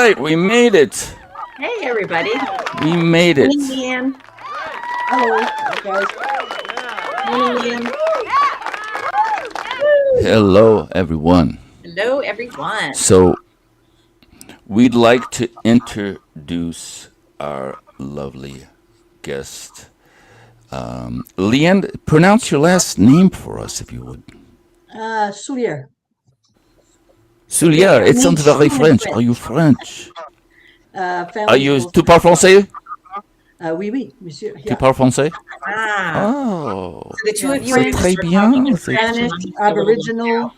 right, we made it. Hey, everybody. We made it. Morning, Leanne. Hello, guys. Morning, Leanne. Hello, everyone. Hello, everyone. So, we'd like to introduce our lovely guest. Leanne, pronounce your last name for us, if you would. Souliere. Souliere, it sounds very French. Are you French? Are you... Tu parles français? Oui, oui, monsieur. Tu parles français? Ah. Oh, So the two of you c'est are très bien. Spanish, Aboriginal,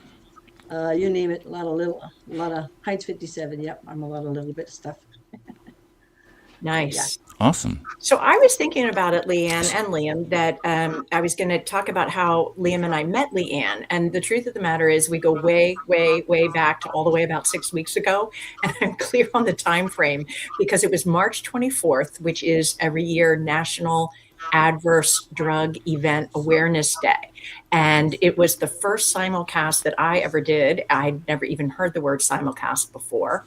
you name it. A lot of Heinz 57. Yep, I'm a lot of little bit of stuff. Nice. Yeah. Awesome. So I was thinking about it, Leanne and Liam, that I was going to talk about how Liam and I met Leanne. And the truth of the matter is we go way, way, way back to all the way about 6 weeks ago. And I'm clear on the time frame because it was March 24th, which is every year National Adverse Drug Event Awareness Day. And it was the first simulcast that I ever did. I'd never even heard the word simulcast before.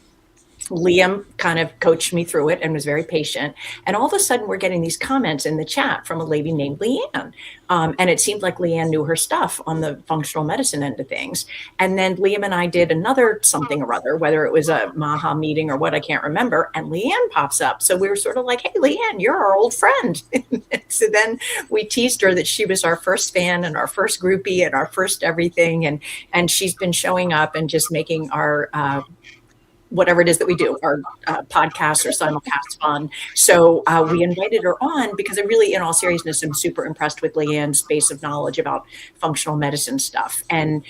Liam kind of coached me through it and was very patient. And all of a sudden, we're getting these comments in the chat from a lady named Leanne. And it seemed like Leanne knew her stuff on the functional medicine end of things. And then Liam and I did another something or other, whether it was a MAHA meeting or what, I can't remember. And Leanne pops up. So we were sort of like, hey, Leanne, you're our old friend. So then we teased her that she was our first fan and our first groupie and our first everything. And she's been showing up and just making our whatever it is that we do, our podcasts or simulcasts fun. So we invited her on because I really, in all seriousness, am super impressed with Leanne's base of knowledge about functional medicine stuff. And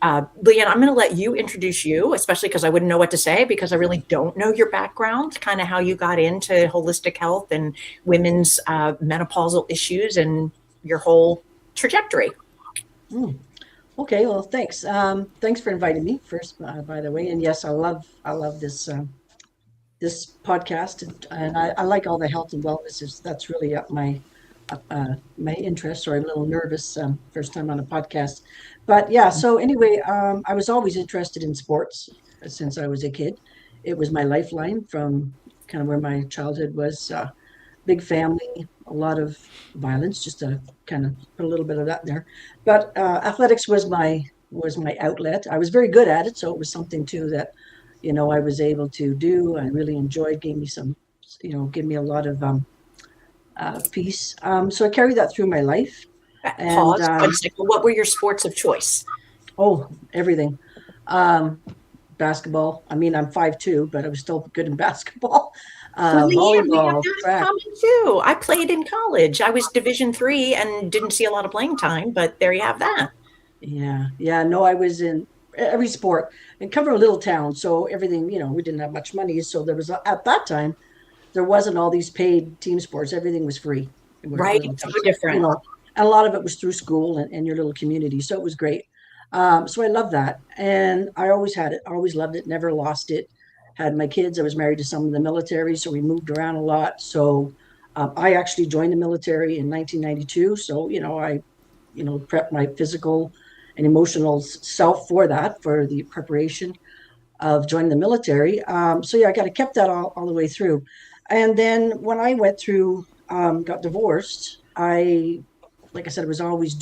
Leanne, I'm going to let you introduce you, especially because I wouldn't know what to say because I really don't know your background, kind of how you got into holistic health and women's menopausal issues and your whole trajectory. Okay, well, thanks. Thanks for inviting me first, by the way. And yes, I love this this podcast, and I like all the health and wellness. That's really up my interest. So I'm a little nervous first time on a podcast, but yeah. So anyway, I was always interested in sports since I was a kid. It was my lifeline from kind of where my childhood was. Big family, a lot of violence, just to kind of put a little bit of that in there. But athletics was my outlet. I was very good at it, so it was something too that, I was able to do. I really enjoyed. Gave me some, gave me a lot of peace. So I carried that through my life. Pause. What were your sports of choice? Oh, everything. Basketball. I mean, I'm 5'2", but I was still good in basketball. Volleyball, track. Too. I played in college. I was Division III and didn't see a lot of playing time, but there you have that. Yeah. No, I was in every sport and cover a little town, so everything. We didn't have much money, so there was at that time there wasn't all these paid team sports. Everything was free. Right, so different. And a lot of it was through school and your little community, so it was great. So I love that, and I always had it. Always loved it. Never lost it. Had my kids. I was married to some of the military, so we moved around a lot. So I actually joined the military in 1992. So, I, prepped my physical and emotional self for that, for the preparation of joining the military. So yeah, I kept that all the way through. And then when I went through, got divorced, like I said, I was always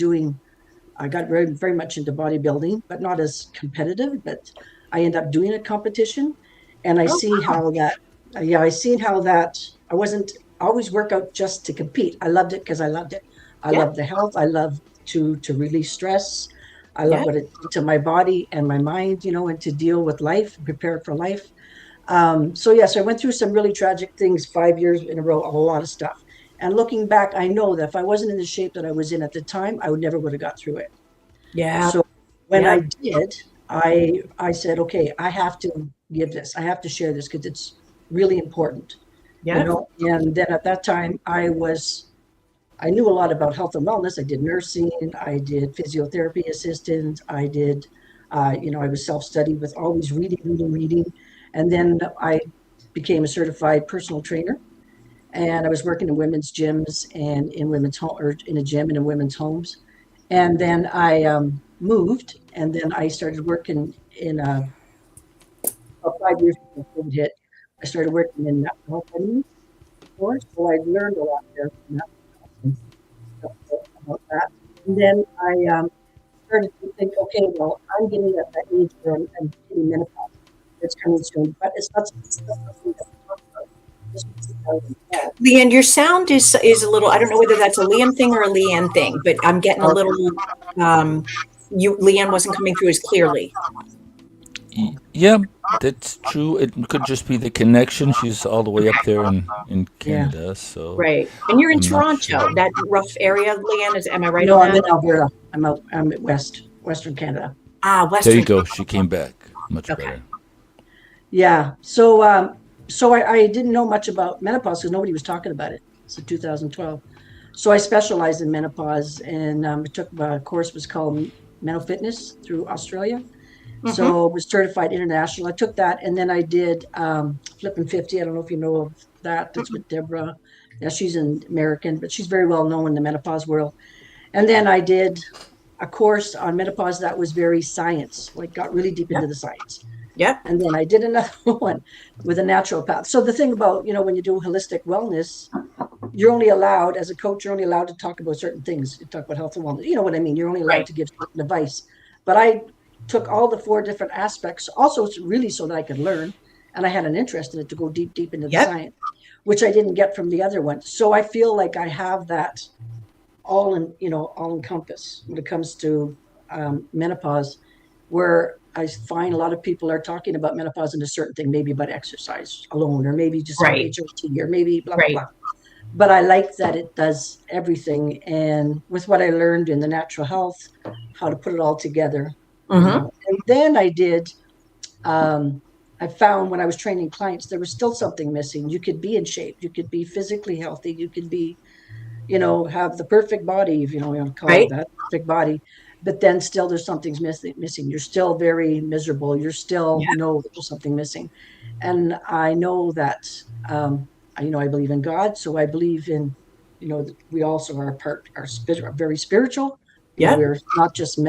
I got very, very much into bodybuilding, but not as competitive, but I ended up doing a competition. And I seen how that I wasn't always work out just to compete. I loved it because I loved it. I loved the health. I loved to release stress. I love what it did to my body and my mind, and to deal with life, prepare for life. So I went through some really tragic things, 5 years in a row, a lot of stuff. And looking back, I know that if I wasn't in the shape that I was in at the time, I never would have got through it. Yeah. So when I did, I said, okay, I have to give this. I have to share this because it's really important. Yeah. And then at that time, I knew a lot about health and wellness. I did nursing. I did physiotherapy assistant. I did, I was self-studied with always reading. And then I became a certified personal trainer. And I was working in women's gyms and in women's home, or in a gym and in women's homes. And then I moved, and then I started working in about 5 years before COVID hit. I started working in that health course, so I learned a lot there from that, and stuff about that. And then I started to think, okay, well, I'm getting at that age where I'm hitting menopause. It's coming soon, but it's not something that we talk about. This was 2012. Leanne, your sound is a little, I don't know whether that's a Liam thing or a Leanne thing, but I'm getting a little, um, Leanne wasn't coming through as clearly. Yeah, that's true. It could just be the connection. She's all the way up there in Yeah. Canada, so Right. And you're in I'm not Toronto, sure. that rough area, Leanne, am I right No, on I'm that? in Alberta. I'm at Western Canada. Ah, There you Western. go. She came back. Much Okay. better. Yeah. So I didn't know much about menopause because nobody was talking about it. It's 2012. So I specialized in menopause, and I took a course was called Mental Fitness through Australia. Mm-hmm. So was certified international. I took that, and then I did Flippin' 50. I don't know if you know of that. That's with Deborah. Yeah, she's an American, but she's very well known in the menopause world. And then I did a course on menopause that was very science, like got really deep Yep. into the science. Yep. And then I did another one with a naturopath. So the thing about, when you do holistic wellness, you're only allowed, as a coach, you're only allowed to talk about certain things. You talk about health and wellness. You know what I mean? You're only allowed Right. to give certain advice. But I took all the four different aspects, also really so that I could learn. And I had an interest in it to go deep, deep into the Yep. science, which I didn't get from the other one. So I feel like I have that all encompass when it comes to menopause, where I find a lot of people are talking about menopause and a certain thing, maybe about exercise alone, or maybe just about Right. HRT, or maybe blah, blah, Right. blah. But I like that it does everything. And with what I learned in the natural health, how to put it all together, Mm-hmm. And then I found when I was training clients, there was still something missing. You could be in shape, you could be physically healthy, you could be have the perfect body, if you want to call it Right. that, perfect body, but then still there's something's missing. You're still very miserable. You're still, Yeah. there's something missing. And I know that, I believe in God. So I believe in, we also are are very spiritual. Yep. We're not just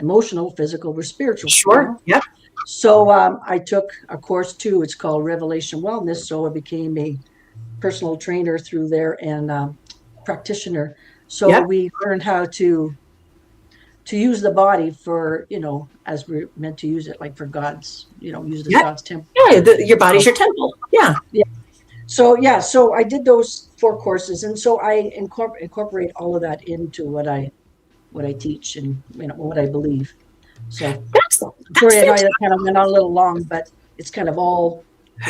emotional, physical, we're spiritual. Sure. Yep. So I took a course too. It's called Revelation Wellness. So I became a personal trainer through there, and practitioner. So Yep. we learned how to use the body for, as we're meant to use it, like for God's, use it as Yep. God's temple. Yeah. Your body's So your temple. Yeah. yeah. So I did those four courses, and so I incorporate all of that into what I teach, and what I believe. So That's sorry, I know I fantastic. kind of went on a little long, but it's kind of all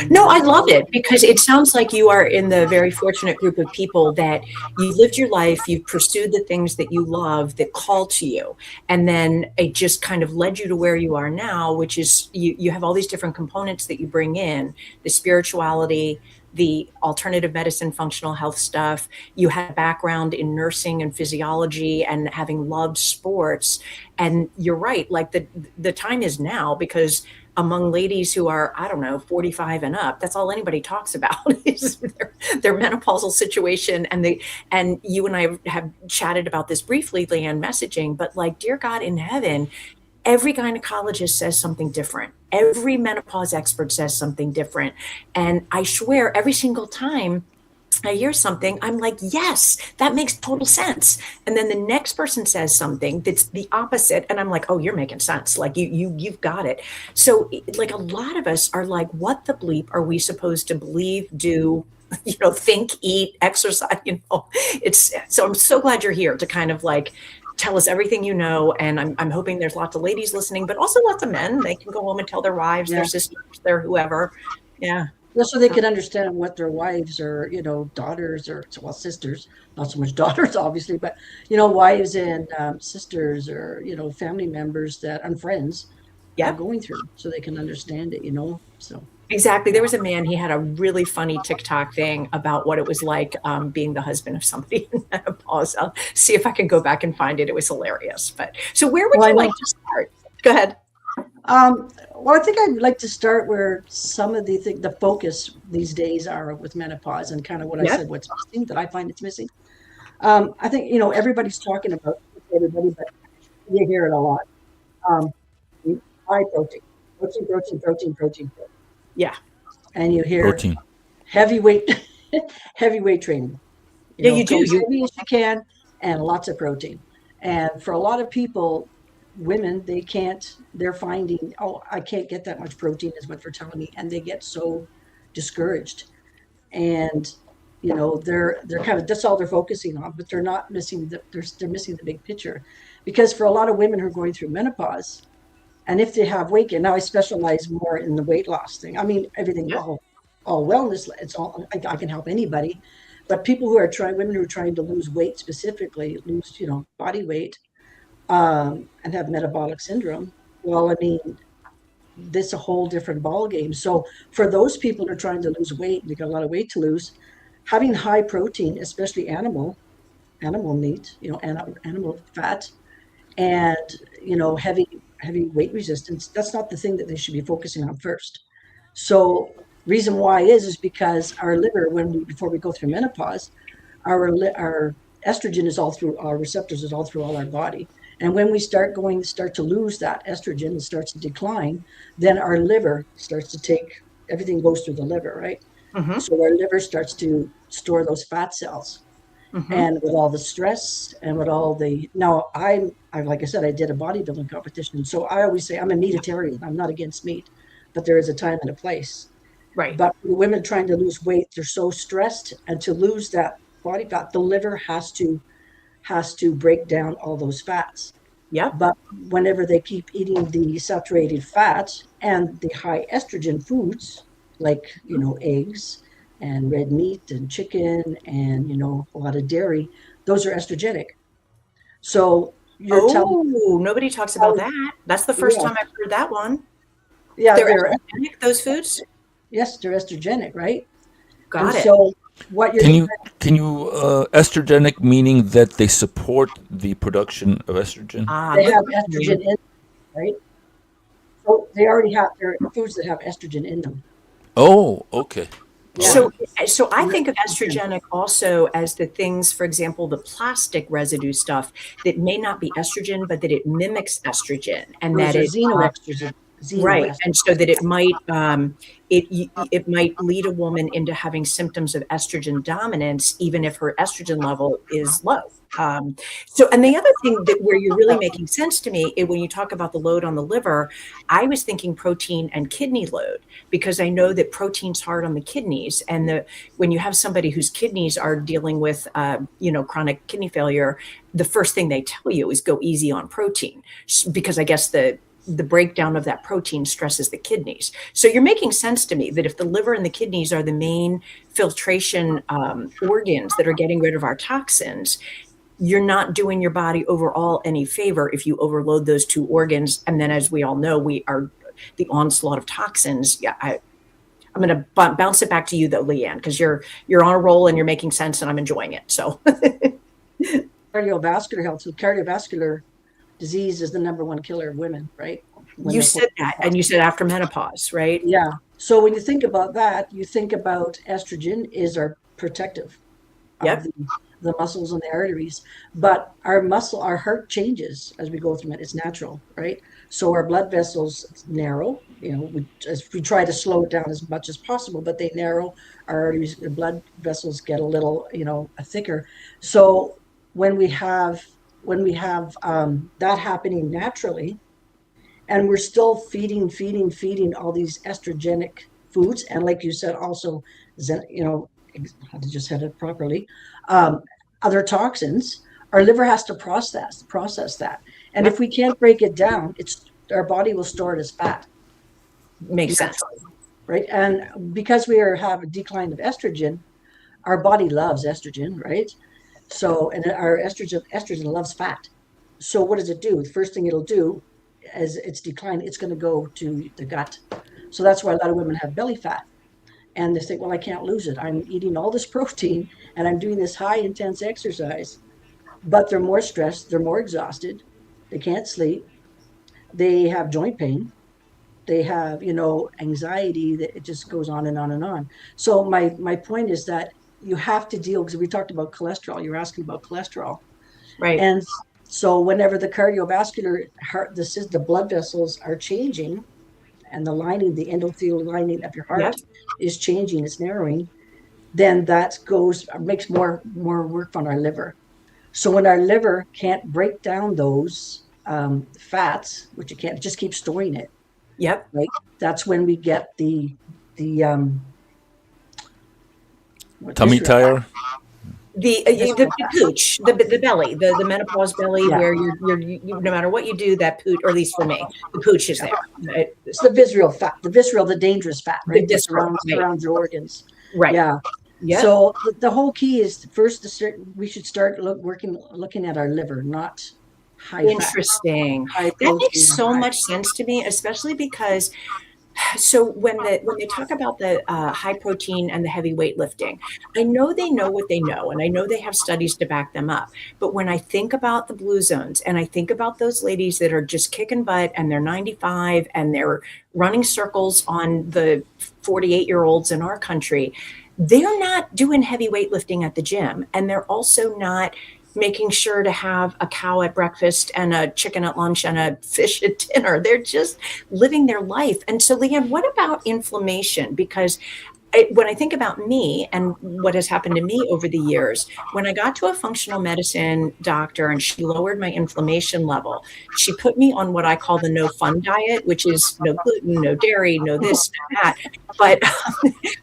No, I love all it because it sounds like you are in the very fortunate group of people that you've lived your life, you've pursued the things that you love that call to you. And then it just kind of led you to where you are now, which is you have all these different components that you bring in, the spirituality, the alternative medicine, functional health stuff. You had a background in nursing and physiology and having loved sports. And you're right, like the time is now, because among ladies who are, I don't know, 45 and up, that's all anybody talks about is their menopausal situation. And you and I have chatted about this briefly, Leanne, messaging, but like, dear God in heaven, every gynecologist says something different. Every menopause expert says something different. And I swear every single time I hear something, I'm like, yes, that makes total sense. And then the next person says something that's the opposite, and I'm like, oh, you're making sense. Like you've got it. So like a lot of us are like, what the bleep are we supposed to believe, do, think, eat, exercise? It's so I'm so glad you're here to kind of like tell us everything you know. And I'm hoping there's lots of ladies listening, but also lots of men. They can go home and tell their wives, their yeah. sisters, their whoever. Yeah. Just so they can understand what their wives or, daughters or, well, sisters, not so much daughters, obviously, but, wives and sisters or, family members and friends are Yep. going through, so they can understand it, so. Exactly. There was a man, he had a really funny TikTok thing about what it was like being the husband of somebody in menopause. I'll see if I can go back and find it. It was hilarious. But so where would Well, I you like know. to start? Go ahead. Well, I think I'd like to start where some of the focus these days are with menopause, and kind of what I Yep. said, what's missing, that I find it's missing. I think, everybody's talking about everybody, but you hear it a lot. Um, High protein, protein, protein, protein, protein, protein. Yeah. and you hear Protein. heavyweight, heavyweight training. Yeah, you Go do. as heavy as you can and lots of protein. And for a lot of people, women, they can't, they're finding, oh, I can't get that much protein is what they're telling me. And they get so discouraged. And, they're kind of, that's all they're focusing on, but they're not missing they're missing the big picture. Because for a lot of women who are going through menopause, and if they have weight gain, now I specialize more in the weight loss thing. I mean, everything, Yeah. all wellness, it's all, I can help anybody. But people who are trying, women who are trying to lose weight specifically, lose, body weight, and have metabolic syndrome, well, I mean, this is a whole different ball game. So for those people who are trying to lose weight, they got a lot of weight to lose, having high protein, especially animal meat, animal fat, and heavy weight resistance, that's not the thing that they should be focusing on first. So reason why is because our liver, before we go through menopause, our estrogen is all through our receptors, is all through all our body. And when we start to lose that estrogen, it starts to decline, then our liver starts to take, everything goes through the liver, right? Mm-hmm. So our liver starts to store those fat cells. Mm-hmm. And with all the stress and with all the, now I like I said, I did a bodybuilding competition. So I always say I'm a meatitarian. I'm not against meat, but there is a time and a place. Right. But the women trying to lose weight, they're so stressed, and to lose that body fat, the liver has to break down all those fats. Yep. But whenever they keep eating the saturated fats and the high estrogen foods, like eggs and red meat and chicken and a lot of dairy, those are estrogenic. So you're telling, Oh, nobody talks about that. That's the first yeah, time I've heard that one. yeah, They're estrogenic, those foods? yes, they're estrogenic, right? And Got it. so what you're Can you estrogenic meaning that they support the production of estrogen? they Good have estrogen question. in, right? So they already have their foods that have estrogen in them. Oh, okay. All Yeah. right. So I think of estrogenic also as the things, for example, the plastic residue stuff that may not be estrogen, but that it mimics estrogen, and Those that are it xenoestrogen. right, Xenoestrogen. and so that it might lead a woman into having symptoms of estrogen dominance, even if her estrogen level is low. And the other thing that where you're really making sense to me when you talk about the load on the liver, I was thinking protein and kidney load, because I know that protein's hard on the kidneys, and when you have somebody whose kidneys are dealing with chronic kidney failure, the first thing they tell you is go easy on protein, because I guess the breakdown of that protein stresses the kidneys. So you're making sense to me that if the liver and the kidneys are the main filtration organs that are getting rid of our toxins, you're not doing your body overall any favor if you overload those two organs. And then, as we all know, we are the onslaught of toxins. Yeah, I'm going to bounce it back to you though, Leanne, because you're on a roll and you're making sense, and I'm enjoying it. So Cardiovascular health. So cardiovascular disease is the number one killer of women, right? When you they're said that, and you said after menopause, right? yeah. So when you think about that, you think about estrogen is our protective of Yep. the muscles and the arteries. But our heart changes as we go through it. It's natural, right? So our blood vessels narrow. We try to slow it down as much as possible, but they narrow. Our arteries, the blood vessels get a little, thicker. So when we have that happening naturally, and we're still feeding all these estrogenic foods, and like you said, also, how to just said it properly, um, other toxins, our liver has to process that, and if we can't break it down, our body will store it as fat Makes sense. naturally, right? And because have a decline of estrogen, our body loves estrogen, right? So, and our estrogen loves fat. So what does it do? The first thing it'll do, as it's declined, it's going to go to the gut. So that's why a lot of women have belly fat. And they think, well, I can't lose it. I'm eating all this protein and I'm doing this high intense exercise, but they're more stressed, they're more exhausted, they can't sleep, they have joint pain, they have, anxiety, that it just goes on and on and on. So my point is that you have to deal, because we talked about cholesterol, you're asking about cholesterol. Right. And so whenever the cardiovascular heart, the blood vessels are changing, and the lining, the endothelial lining of your Yep. heart is changing, it's narrowing, then that makes more work on our liver. So when our liver can't break down those fats, which it can't, it just keep storing it, Yep. right? That's when we get the Tummy visceral fat. tire. The pooch, the belly, the menopause belly, Yeah, where no matter what you do, that pooch, or at least for me, the pooch is yeah. there. Right? It's the visceral fat, the dangerous fat, The right? That visceral, right? surrounds your organs. Right. Yeah. Yep. So the whole key is first we should start looking at our liver, not high fat, Interesting. high That makes protein, so high. much sense to me, especially because so when they talk about the high protein and the heavy weightlifting, I know they know what they know, and I know they have studies to back them up. But when I think about the blue zones, and I think about those ladies that are just kicking butt, and they're 95, and they're running circles on the 48-year-olds in our country, they're not doing heavy weightlifting at the gym, and they're also not making sure to have a cow at breakfast and a chicken at lunch and a fish at dinner. They're just living their life. And so, Leanne, what about inflammation? Because when I think about me and what has happened to me over the years, when I got to a functional medicine doctor and she lowered my inflammation level, she put me on what I call the no fun diet, which is no gluten, no dairy, no this, no that. But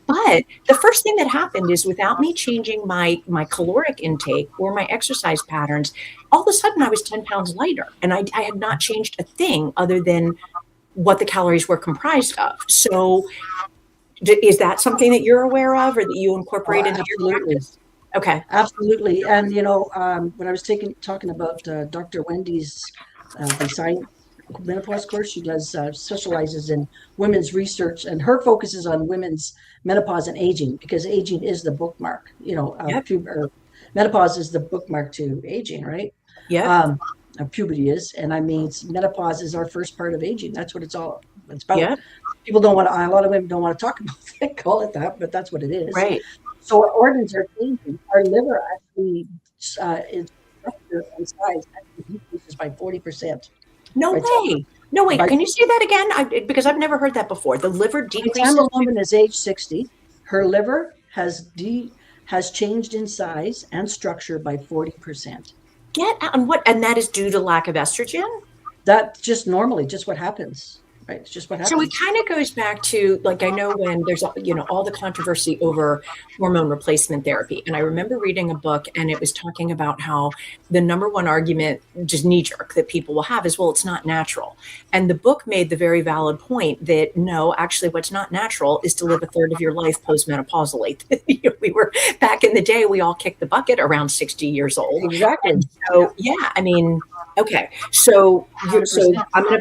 but the first thing that happened is without me changing my caloric intake or my exercise patterns, all of a sudden I was 10 pounds lighter, and I had not changed a thing other than what the calories were comprised of. So is that something that you're aware of or that you Oh, incorporate into your absolutely. practice? Okay. Absolutely. And, when I was talking about Dr. Wendy's, the science menopause course, she does specializes in women's research, and her focus is on women's menopause and aging, because aging is the bookmark, Yep. menopause is the bookmark to aging, right? Yep. Um, Puberty is, and I mean, menopause is our first part of aging. That's what it's about. Yep. People don't want to, a lot of women don't want to talk about it, call it that, but that's what it is. Right. So our organs are changing. Our liver actually, in structure and size, actually decreases by 40%. No By time, way. No way. by, Can you say that again? Because I've never heard that before. The liver by the time a decreases. woman is age 60, her liver has changed in size and structure by 40%. Get out. And what? And that is due to lack of estrogen? That's just normally just what happens, right? It's just what So it happens. kind of goes back to, like, I know when there's all the controversy over hormone replacement therapy, and I remember reading a book and it was talking about how the number one argument, just knee jerk, that people will have is, well, it's not natural. And the book made the very valid point that no, actually, what's not natural is to live a third of your life postmenopausally. We were back in the day, we all kicked the bucket around 60 years old, Exactly. and Yeah, so yeah, I mean, okay, so $100%. I'm gonna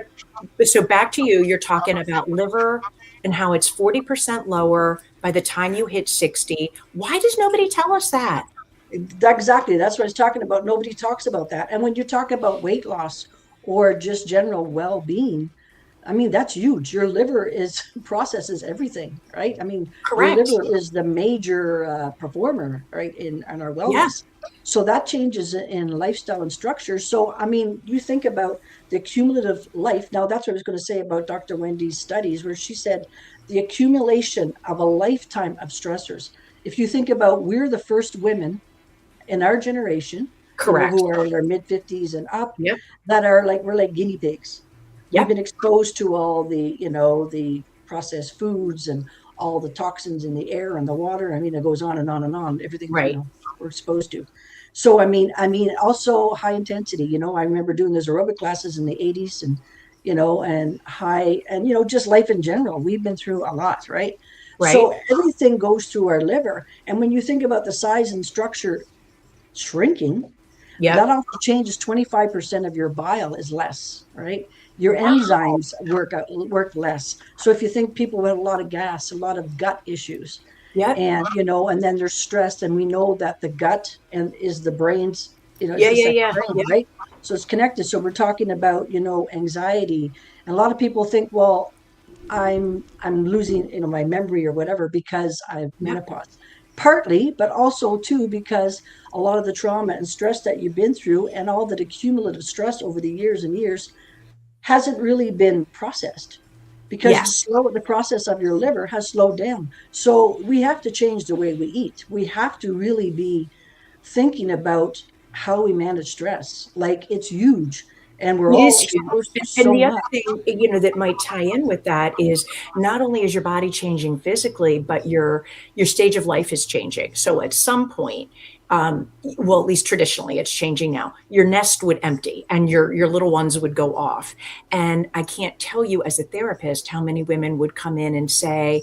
so back to you, you're talking about liver and how it's 40% lower by the time you hit 60. Why does nobody tell us that? Exactly. That's what I was talking about. Nobody talks about that. And when you talk about weight loss or just general well-being, I mean, that's huge. Your liver is processes everything, right? I mean, your Correct. liver is the major performer, right, in our Yeah. wellness. So that changes in lifestyle and structure. So, I mean, you think about the cumulative life. Now, that's what I was going to say about Dr. Wendy's studies, where she said the accumulation of a lifetime of stressors. If you think about, we're the first women in our generation, Correct. who are in their mid 50s and up, Yep. that are like, we're like guinea pigs. We've Yep. been exposed to all the processed foods and all the toxins in the air and the water. I mean, it goes on and on and on. Everything, Right. we're exposed to. So, I mean, also high intensity. I remember doing those aerobic classes in the 80s, and high, and just life in general. We've been through a lot, right? Right. So everything goes through our liver. And when you think about the size and structure shrinking, Yep. that also changes. 25% of your bile is less, right? Your Wow. enzymes work less. So if you think people with a lot of gas, a lot of gut issues, Yep. and then they're stressed, and we know that the gut and is the brain's, it's Yeah. the Yeah. second Yeah. brain, Yep. right? So it's connected. So we're talking about, anxiety. And a lot of people think, well, I'm losing, my memory or whatever because I've Yep. menopause. Partly, but also too because a lot of the trauma and stress that you've been through and all that accumulative stress over the years and years hasn't really been processed. because Yes. the process of your liver has slowed down. So we have to change the way we eat. We have to really be thinking about how we manage stress. Like, it's huge, and we're It all is huge. exposed to And so the other much. thing, that might tie in with that is not only is your body changing physically, but your stage of life is changing. So at some point, well, at least traditionally, it's changing now. Your nest would empty, and your little ones would go off. And I can't tell you as a therapist how many women would come in and say,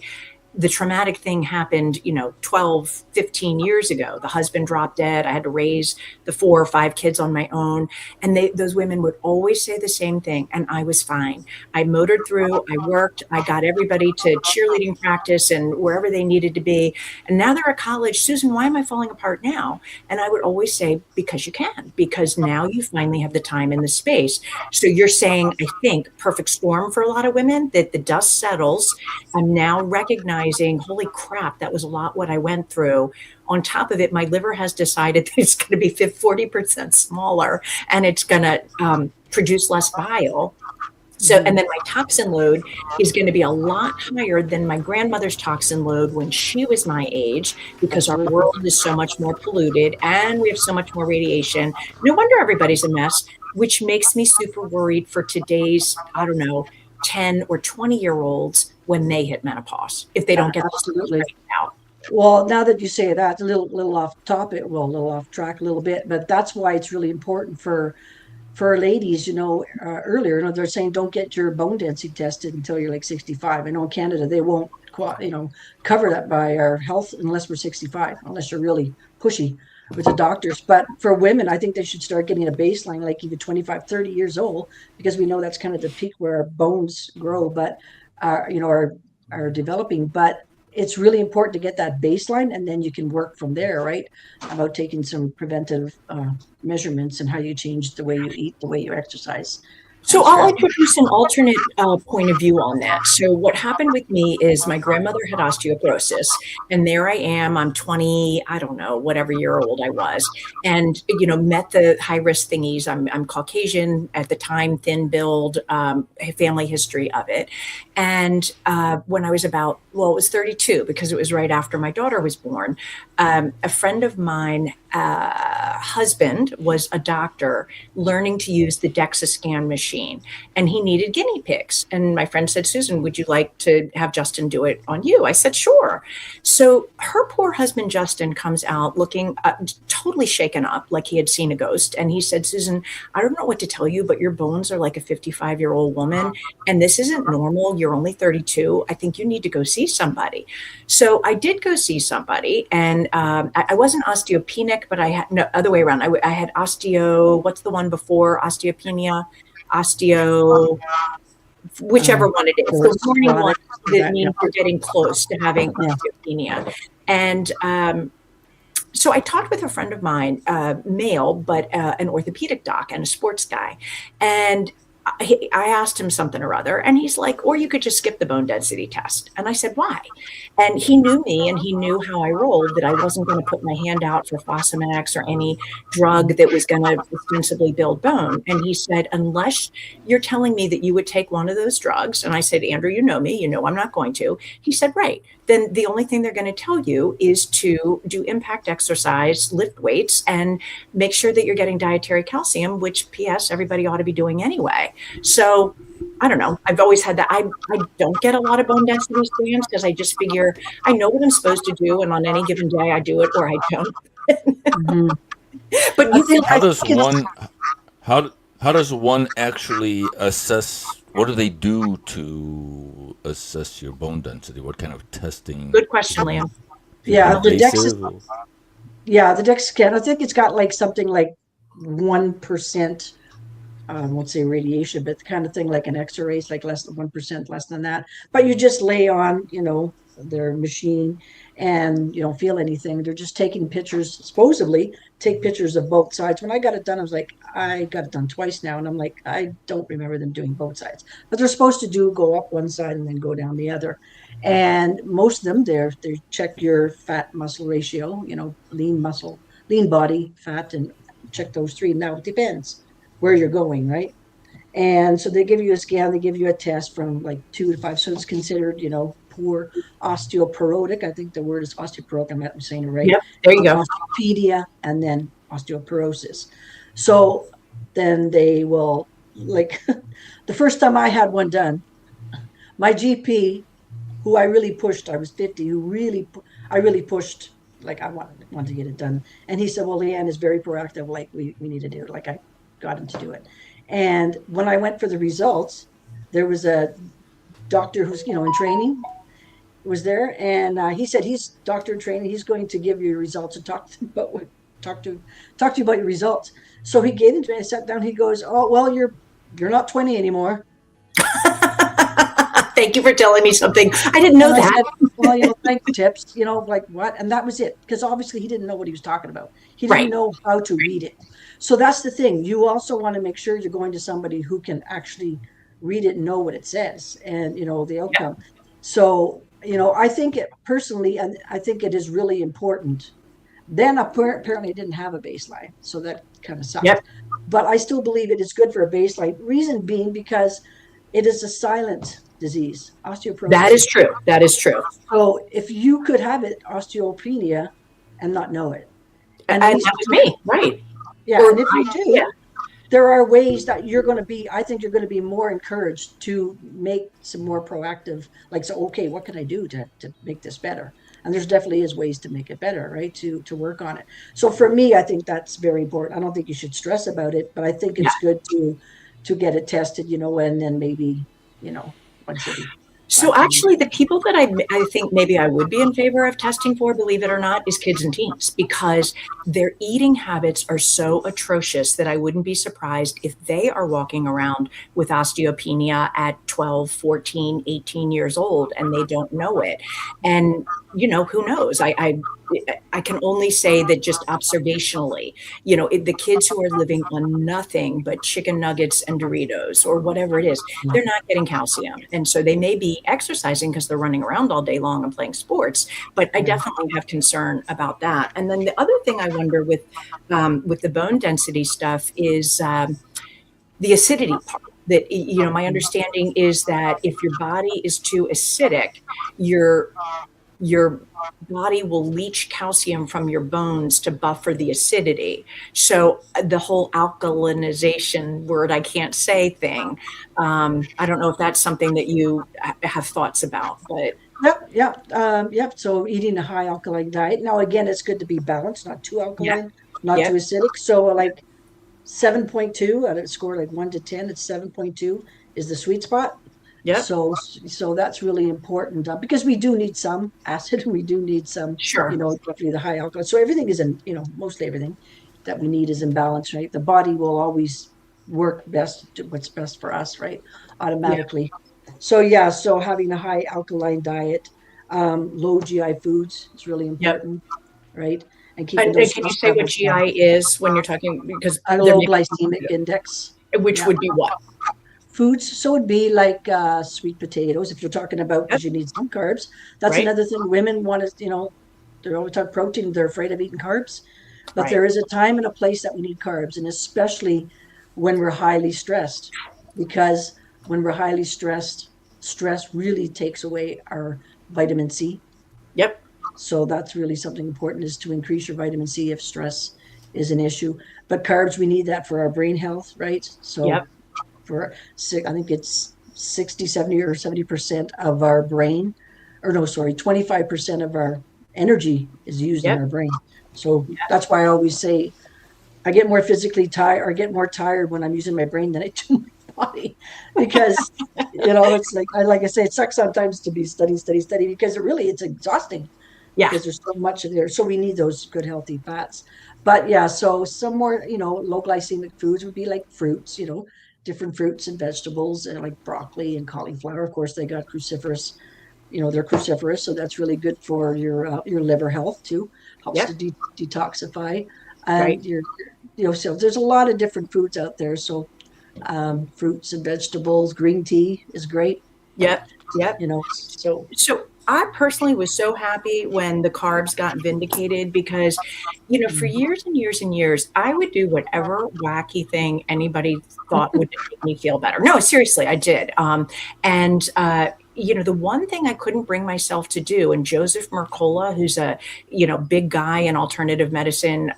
the traumatic thing happened, 12, 15 years ago. The husband dropped dead. I had to raise the 4 or 5 kids on my own. And those women would always say the same thing. And I was fine. I motored through, I worked, I got everybody to cheerleading practice and wherever they needed to be. And now they're at college. Susan, why am I falling apart now? And I would always say, because you can, because now you finally have the time and the space. So you're saying, I think, perfect storm for a lot of women, that the dust settles. I'm now recognizing, holy crap, that was a lot what I went through. On top of it, my liver has decided that it's going to be 40% smaller, and it's going to produce less bile. So, and then my toxin load is going to be a lot higher than my grandmother's toxin load when she was my age, because our Absolutely. world is so much more polluted and we have so much more radiation. No wonder everybody's a mess, which makes me super worried for today's, I don't know, 10 or 20-year-olds when they hit menopause, if they don't get this Absolutely. straightened out. Well, now that you say that, a little off topic, well, a little off track a little bit, but that's why it's really important for ladies, earlier, they're saying don't get your bone density tested until you're like 65. I know in Canada they won't, cover that by our health unless we're 65, unless you're really pushy with the doctors. But for women, I think they should start getting a baseline, like even 25, 30 years old, because we know that's kind of the peak where our bones grow, but are developing. But it's really important to get that baseline, and then you can work from there, right? About taking some preventive measurements and how you change the way you eat, the way you exercise, So and I'll stress. introduce an alternate point of view on that. So what happened with me is my grandmother had osteoporosis, and there I am. I'm 20, I don't know, whatever year old I was, and met the high risk thingies. I'm Caucasian at the time, thin build, family history of it. And when I was about, well, it was 32 because it was right after my daughter was born. A friend of mine, husband was a doctor learning to use the DEXA scan machine, and he needed guinea pigs. And my friend said, Susan, would you like to have Justin do it on you? I said, sure. So her poor husband, Justin, comes out looking totally shaken up, like he had seen a ghost. And he said, Susan, I don't know what to tell you, but your bones are like a 55-year-old woman, and this isn't normal. You're only 32. I think you need to go see somebody. So I did go see somebody, and I wasn't osteopenic, but I had, no, other way around. I had osteo, what's the one before osteopenia? Osteo, whichever one it is. The warning one that Yeah. means you're getting close to having Yeah. osteopenia. And so I talked with a friend of mine, male, but an orthopedic doc and a sports guy. And I asked him something or other, and he's like, or you could just skip the bone density test. And I said, why? And he knew me, and he knew how I rolled, that I wasn't going to put my hand out for Fosamax or any drug that was going to ostensibly build bone. And he said, unless you're telling me that you would take one of those drugs. And I said, Andrew, you know me, you know I'm not going to. He said, right. Then the only thing they're going to tell you is to do impact exercise, lift weights, and make sure that you're getting dietary calcium, which PS everybody ought to be doing anyway. So I don't know. I've always had that. I don't get a lot of bone density scans because I just figure I know what I'm supposed to do, and on any given day I do it or I don't. Mhm. But I you feel think How I does think it's one how does one actually assess? What do they do to assess your bone density? What kind of testing? good question, Liam. Is it yeah, the DEX is invasive? yeah, the DEX scan. I think it's got like something like 1%, let's say radiation, but kind of thing like an X-ray, it's like less than 1%, less than that. But you just lay on, their machine, and you don't feel anything. They're just taking pictures, supposedly take pictures of both sides. When I got it done, I was like, I got it done twice now, and I'm like, I don't remember them doing both sides. But they're supposed to go up one side and then go down the other. And most of them, they check your fat muscle ratio, lean muscle, lean body fat, and check those three. Now it depends where you're going, right? And so they give you a scan, they give you a test from like 2 to 5. So it's considered, poor osteoporotic. I think the word is osteoporotic. I'm saying it right. Yep. There you go. Osteopenia and then osteoporosis. So then they will, like, the first time I had one done, my GP, who I really pushed, I was 50, I really pushed, like I wanted to get it done. And he said, well, Leanne is very proactive. Like we need to do it. Like I got him to do it. And when I went for the results, there was a doctor who's, in training was there. And he said, he's doctor in training. He's going to give you your results and talk to you about your results. So he gave them to me. I sat down. He goes, oh, well, you're not 20 anymore. Thank you for telling me something. I didn't know that. Said, well, thank you, tips, like what? And that was it. Because obviously he didn't know what he was talking about. He didn't know how to read it. So that's the thing. You also want to make sure you're going to somebody who can actually read it and know what it says and, the outcome. Yeah. So, I think personally, and I think it is really important. Then apparently I didn't have a baseline. So that kind of sucked. Yep. But I still believe it is good for a baseline. Reason being because it is a silent disease, osteoporosis. That is true. That is true. So if you could have it, osteopenia, and not know it. And that's me, right. Yeah, or, and if you do, there are ways that I think you're going to be more encouraged to make some more proactive, like, so, okay, what can I do to make this better? And there's definitely is ways to make it better, right? To work on it. So for me, I think that's very important. I don't think you should stress about it, but I think it's good to get it tested, and then maybe, So actually, the people that I think maybe I would be in favor of testing for, believe it or not, is kids and teens, because their eating habits are so atrocious that I wouldn't be surprised if they are walking around with osteopenia at 12, 14, 18 years old and they don't know it. And, who knows? I can only say that just observationally, the kids who are living on nothing but chicken nuggets and Doritos or whatever it is, they're not getting calcium. And so they may be exercising because they're running around all day long and playing sports, but I definitely have concern about that. And then the other thing I wonder with the bone density stuff is the acidity part. That, my understanding is that if your body is too acidic, your body will leach calcium from your bones to buffer the acidity. So the whole alkalinization word I can't say thing, I don't know if that's something that you have thoughts about, but. Yep. So eating a high alkaline diet. Now, again, it's good to be balanced, not too alkaline, not too acidic. So like 7.2 out of a score, like 1 to 10, it's 7.2 is the sweet spot. Yeah. So that's really important because we do need some acid and we do need some, definitely the high alkaline. So everything is in, mostly everything that we need is in balance, right? The body will always work best, what's best for us, right? Automatically. Yeah. So having a high alkaline diet, low GI foods is really important, right? And keeping those. Can you say what GI is when you're talking? Because a low glycemic index, which would be what? Foods. So it'd be like sweet potatoes. If you're talking about because you need some carbs, that's another thing. Women want to, they're always talking protein. They're afraid of eating carbs, but there is a time and a place that we need carbs, and especially when we're highly stressed, because when we're highly stressed, stress really takes away our vitamin C. Yep. So that's really something important is to increase your vitamin C if stress is an issue. But carbs, we need that for our brain health, right? So I think it's 60, 70 or 70% of our brain, 25% of our energy is used in our brain. So that's why I always say I get more physically tired or get more tired when I'm using my brain than I do my body because, it's like I say, it sucks sometimes to be study because it's exhausting. Yeah. Because there's so much in there. So we need those good, healthy fats. But so some more, low glycemic foods would be like fruits, different fruits and vegetables and like broccoli and cauliflower. Of course, they got cruciferous, they're cruciferous. So that's really good for your liver health too. Helps to detoxify. And so there's a lot of different foods out there. So fruits and vegetables, green tea is great. Yeah. So I personally was so happy when the carbs got vindicated because, for years and years and years, I would do whatever wacky thing anybody thought would make me feel better. No, seriously, I did. And the one thing I couldn't bring myself to do, and Joseph Mercola, who's a, big guy in alternative medicine,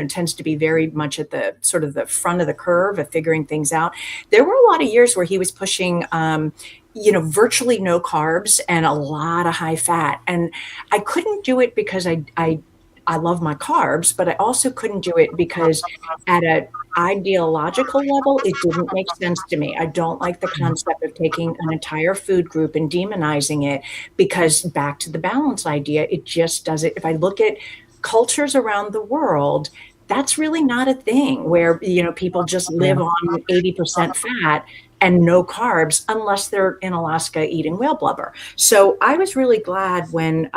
tends to be very much at the sort of the front of the curve of figuring things out. There were a lot of years where he was pushing, virtually no carbs and a lot of high fat. And I couldn't do it because I love my carbs, but I also couldn't do it because at a ideological level, it didn't make sense to me. I don't like the concept of taking an entire food group and demonizing it, because back to the balance idea, it just doesn't. If I look at cultures around the world, that's really not a thing where, people just live on 80% fat and no carbs unless they're in Alaska eating whale blubber. So I was really glad when,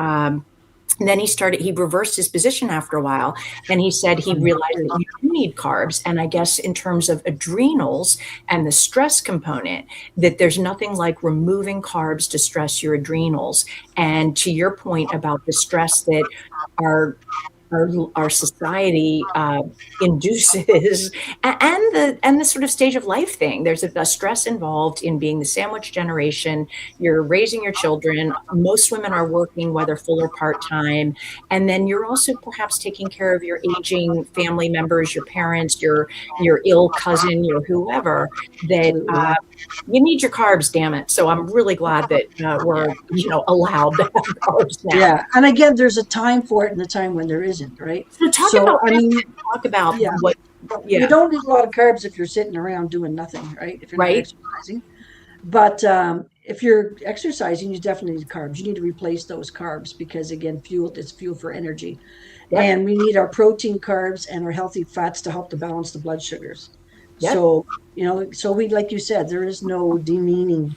then he reversed his position after a while, and he said he realized that you do need carbs. And I guess in terms of adrenals and the stress component, that there's nothing like removing carbs to stress your adrenals. And to your point about the stress that our society induces, and the sort of stage of life thing. There's a stress involved in being the sandwich generation. You're raising your children. Most women are working, whether full or part-time. And then you're also perhaps taking care of your aging family members, your parents, your ill cousin, your whoever, that you need your carbs, damn it. So I'm really glad that we're, allowed to have carbs now. Yeah. And again, there's a time for it and a time when there isn't, right? So talk about yeah. what, You don't need a lot of carbs if you're sitting around doing nothing, right? If you're not exercising. But if you're exercising, you definitely need carbs. You need to replace those carbs because, again, it's fuel for energy. Yep. And we need our protein, carbs, and our healthy fats to help to balance the blood sugars. Yep. So, like you said, there is no demonizing,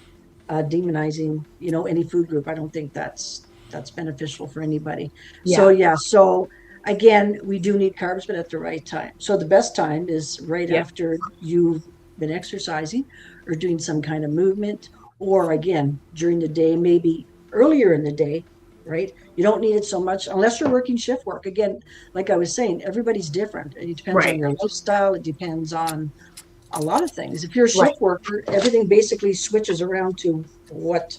any food group. I don't think that's beneficial for anybody. Yeah. So again, we do need carbs, but at the right time. So the best time is right after you've been exercising or doing some kind of movement, or again, during the day, maybe earlier in the day, right? You don't need it so much unless you're working shift work. Again, like I was saying, everybody's different. It depends on your lifestyle. It depends on a lot of things. If you're a shift worker, everything basically switches around to what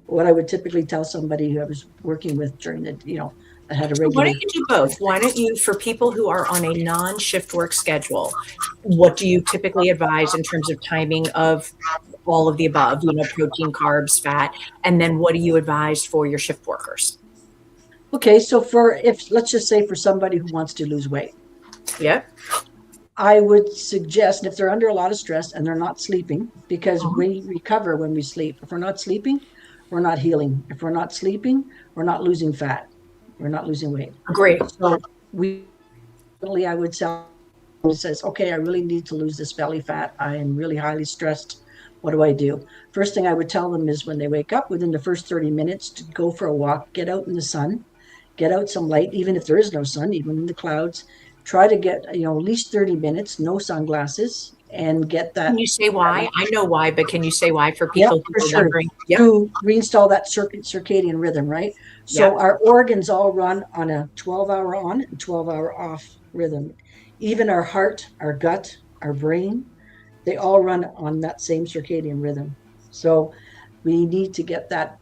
I would typically tell somebody who I was working with during the, that had a regular. Why don't you do both? Why don't you, for people who are on a non-shift work schedule, what do you typically advise in terms of timing of all of the above, protein, carbs, fat, and then what do you advise for your shift workers? Okay, so let's just say for somebody who wants to lose weight. Yep. I would suggest, if they're under a lot of stress and they're not sleeping, because we recover when we sleep. If we're not sleeping, we're not healing. If we're not sleeping, we're not losing fat. We're not losing weight. Great. So I would tell who says, okay, I really need to lose this belly fat. I am really highly stressed. What do I do? First thing I would tell them is when they wake up, within the first 30 minutes, to go for a walk, get out in the sun, get out some light, even if there is no sun, even in the clouds. Try to get, at least 30 minutes, no sunglasses, and get that. Can you say why? I know why, but can you say why for people who are wondering? To reinstall that circadian rhythm, right? So our organs all run on a 12-hour on and 12-hour off rhythm. Even our heart, our gut, our brain, they all run on that same circadian rhythm. So we need to get that,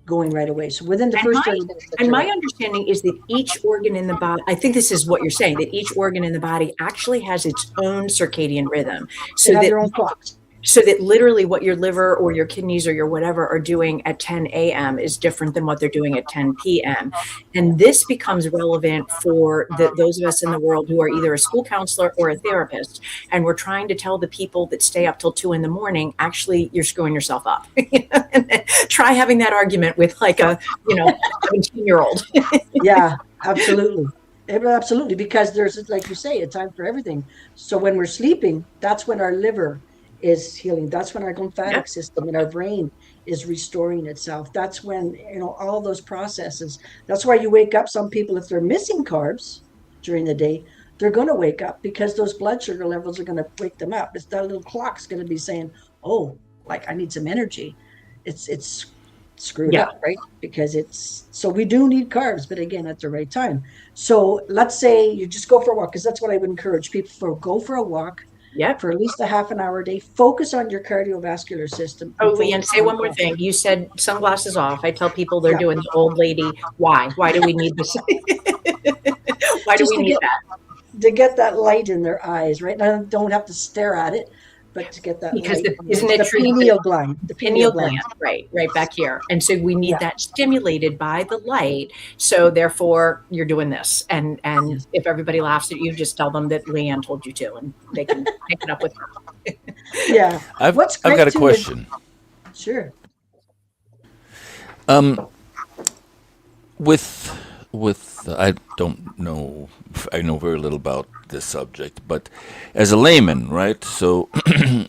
going right away. So within the first 30 minutes. And my understanding is that each organ in the body, I think this is what you're saying, that each organ in the body actually has its own circadian rhythm. So they have their own clocks. So that literally what your liver or your kidneys or your whatever are doing at 10 a.m. is different than what they're doing at 10 p.m. And this becomes relevant for those of us in the world who are either a school counselor or a therapist. And we're trying to tell the people that stay up till 2 a.m, actually, you're screwing yourself up. Try having that argument with like a, 17-year-old. Yeah, absolutely. Absolutely. Because there's, like you say, a time for everything. So when we're sleeping, that's when our liver is healing. That's when our lymphatic system and our brain is restoring itself. That's when, all those processes. That's why you wake up. Some people, if they're missing carbs during the day, they're going to wake up because those blood sugar levels are going to wake them up. It's that little clock's going to be saying, oh, like I need some energy. It's screwed Yeah. up, right? Because it's so we do need carbs, but again, at the right time. So let's say you just go for a walk, because that's what I would encourage people for. Go for a walk Yep. for at least a half an hour a day. Focus on your cardiovascular system and Oh, Leanne, focus say on one more health. thing. You said sunglasses off. I tell people they're Yeah, doing the old lady. Why? Why do we need this? Why do just we need that? to get that light in their eyes, right? Now, don't have to stare at it, but to get that Because light. isn't It's it the true that pineal gland, the the pineal pineal gland. gland, right back here, and so we need Yeah, that stimulated by the light. So therefore, you're doing this, and yes, if everybody laughs at you, just tell them that Leanne told you to, and they can pick it up with her. yeah. What's I've great got a too is question. sure. Um, with I don't know, I know very little about this subject, but as a layman, right? So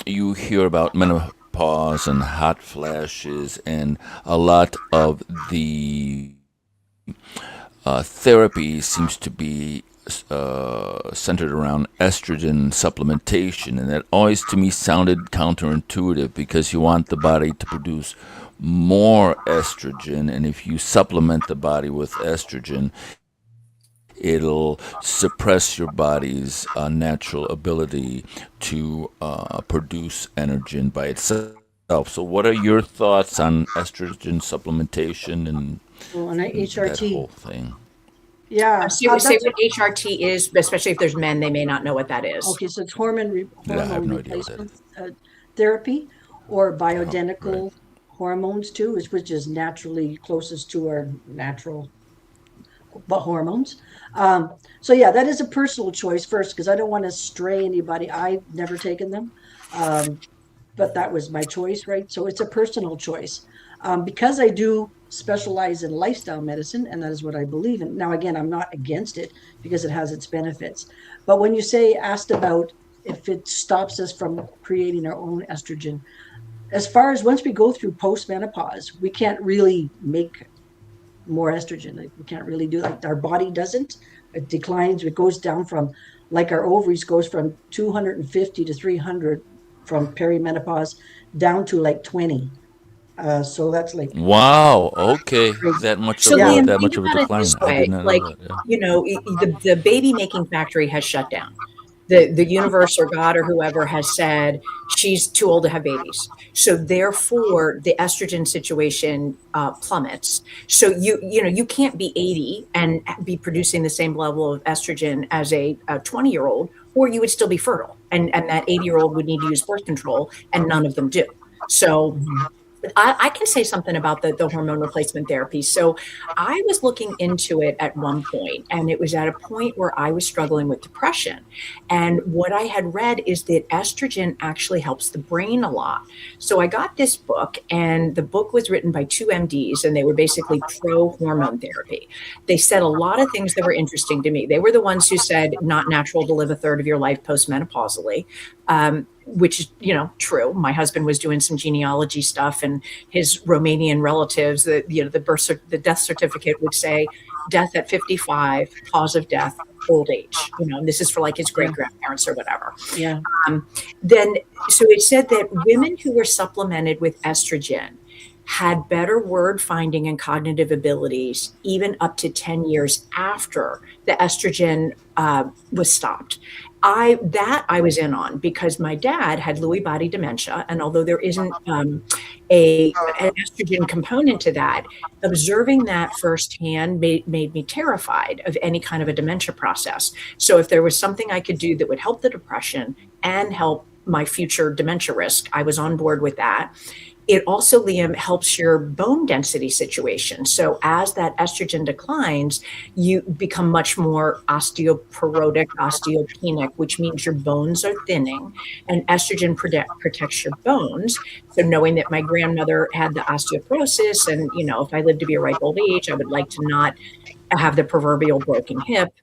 you hear about menopause and hot flashes, and a lot of the therapy seems to be centered around estrogen supplementation, and that always to me sounded counterintuitive because you want the body to produce more estrogen, and if you supplement the body with estrogen, it'll suppress your body's natural ability to produce estrogen by itself. So, what are your thoughts on estrogen supplementation and Well, and that HRT. whole thing? Yeah, Say that's what HRT is, especially if there's men, they may not know what that is. okay. So it's Yeah, I have hormone no idea what that replacement is. therapy, or Right. bioidentical hormones too, which is naturally closest to our natural hormones. So yeah, that is a personal choice first, because I don't want to stray anybody. I've never taken them, um, but that was my choice, right? So it's a personal choice. Because I do specialize in lifestyle medicine, and that is what I believe in. Now, again, I'm not against it because it has its benefits. But when you asked about if it stops us from creating our own estrogen, as far as once we go through postmenopause, we can't really make more estrogen. Like, we can't really do that. Our body doesn't. It declines. It goes down from, like our ovaries goes from 250 to 300 from perimenopause down to like 20. So that's like Wow. Okay. crazy. So, Yeah. Leanne, That think much of a about it decline. this I did way: not know like, that. Yeah. the baby making factory has shut down. The universe or God or whoever has said she's too old to have babies. So therefore, the estrogen situation plummets. So you can't be 80 and be producing the same level of estrogen as a 20-year-old, or you would still be fertile, and that 80-year-old would need to use birth control, and none of them do. So Mhm. I can say something about the hormone replacement therapy. So I was looking into it at one point, and it was at a point where I was struggling with depression. And what I had read is that estrogen actually helps the brain a lot. So I got this book, and the book was written by two MDs, and they were basically pro hormone therapy. They said a lot of things that were interesting to me. They were the ones who said not natural to live a third of your life postmenopausally. Which is, true. My husband was doing some genealogy stuff, and his Romanian relatives, the death certificate would say death at 55, cause of death, old age, and this is for like his great Yeah. grandparents or whatever. Yeah. Um, then, so it said that women who were supplemented with estrogen had better word finding and cognitive abilities even up to 10 years after the estrogen was stopped. I was in on, because my dad had Lewy body dementia, and although there isn't an estrogen component to that, observing that firsthand made me terrified of any kind of a dementia process. So if there was something I could do that would help the depression and help my future dementia risk, I was on board with that. It also, Liam, helps your bone density situation. So as that estrogen declines, you become much more osteoporotic, osteopenic, which means your bones are thinning, and estrogen protects your bones. So knowing that my grandmother had the osteoporosis, and if I live to be a ripe old age, I would like to not have the proverbial broken hip.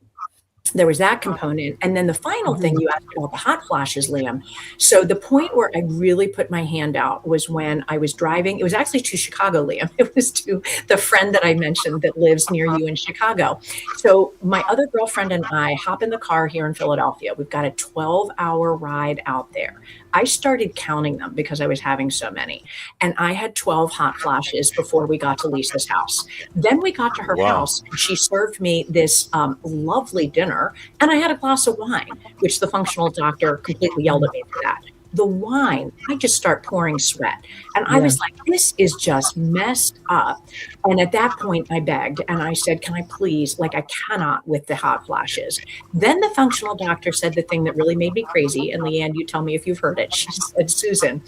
there was that component. And then the final thing Mhm. you asked about the hot flashes, Liam. So the point where I really put my hand out was when I was driving. It was actually to Chicago, Liam. It was to the friend that I mentioned that lives near you in Chicago. So my other girlfriend and I hop in the car here in Philadelphia. We've got a 12-hour ride out there. I started counting them because I was having so many. And I had 12 hot flashes before we got to Lisa's house. Then we got to her Wow. house and she served me this lovely dinner, and I had a glass of wine, which the functional doctor completely yelled at me for that. The wine, I just start pouring sweat. And I Yeah. was like, this is just messed up. And at that point, I begged and I said, can I please, like, I cannot with the hot flashes. Then the functional doctor said the thing that really made me crazy. And Leanne, you tell me if you've heard it. She said, Susan,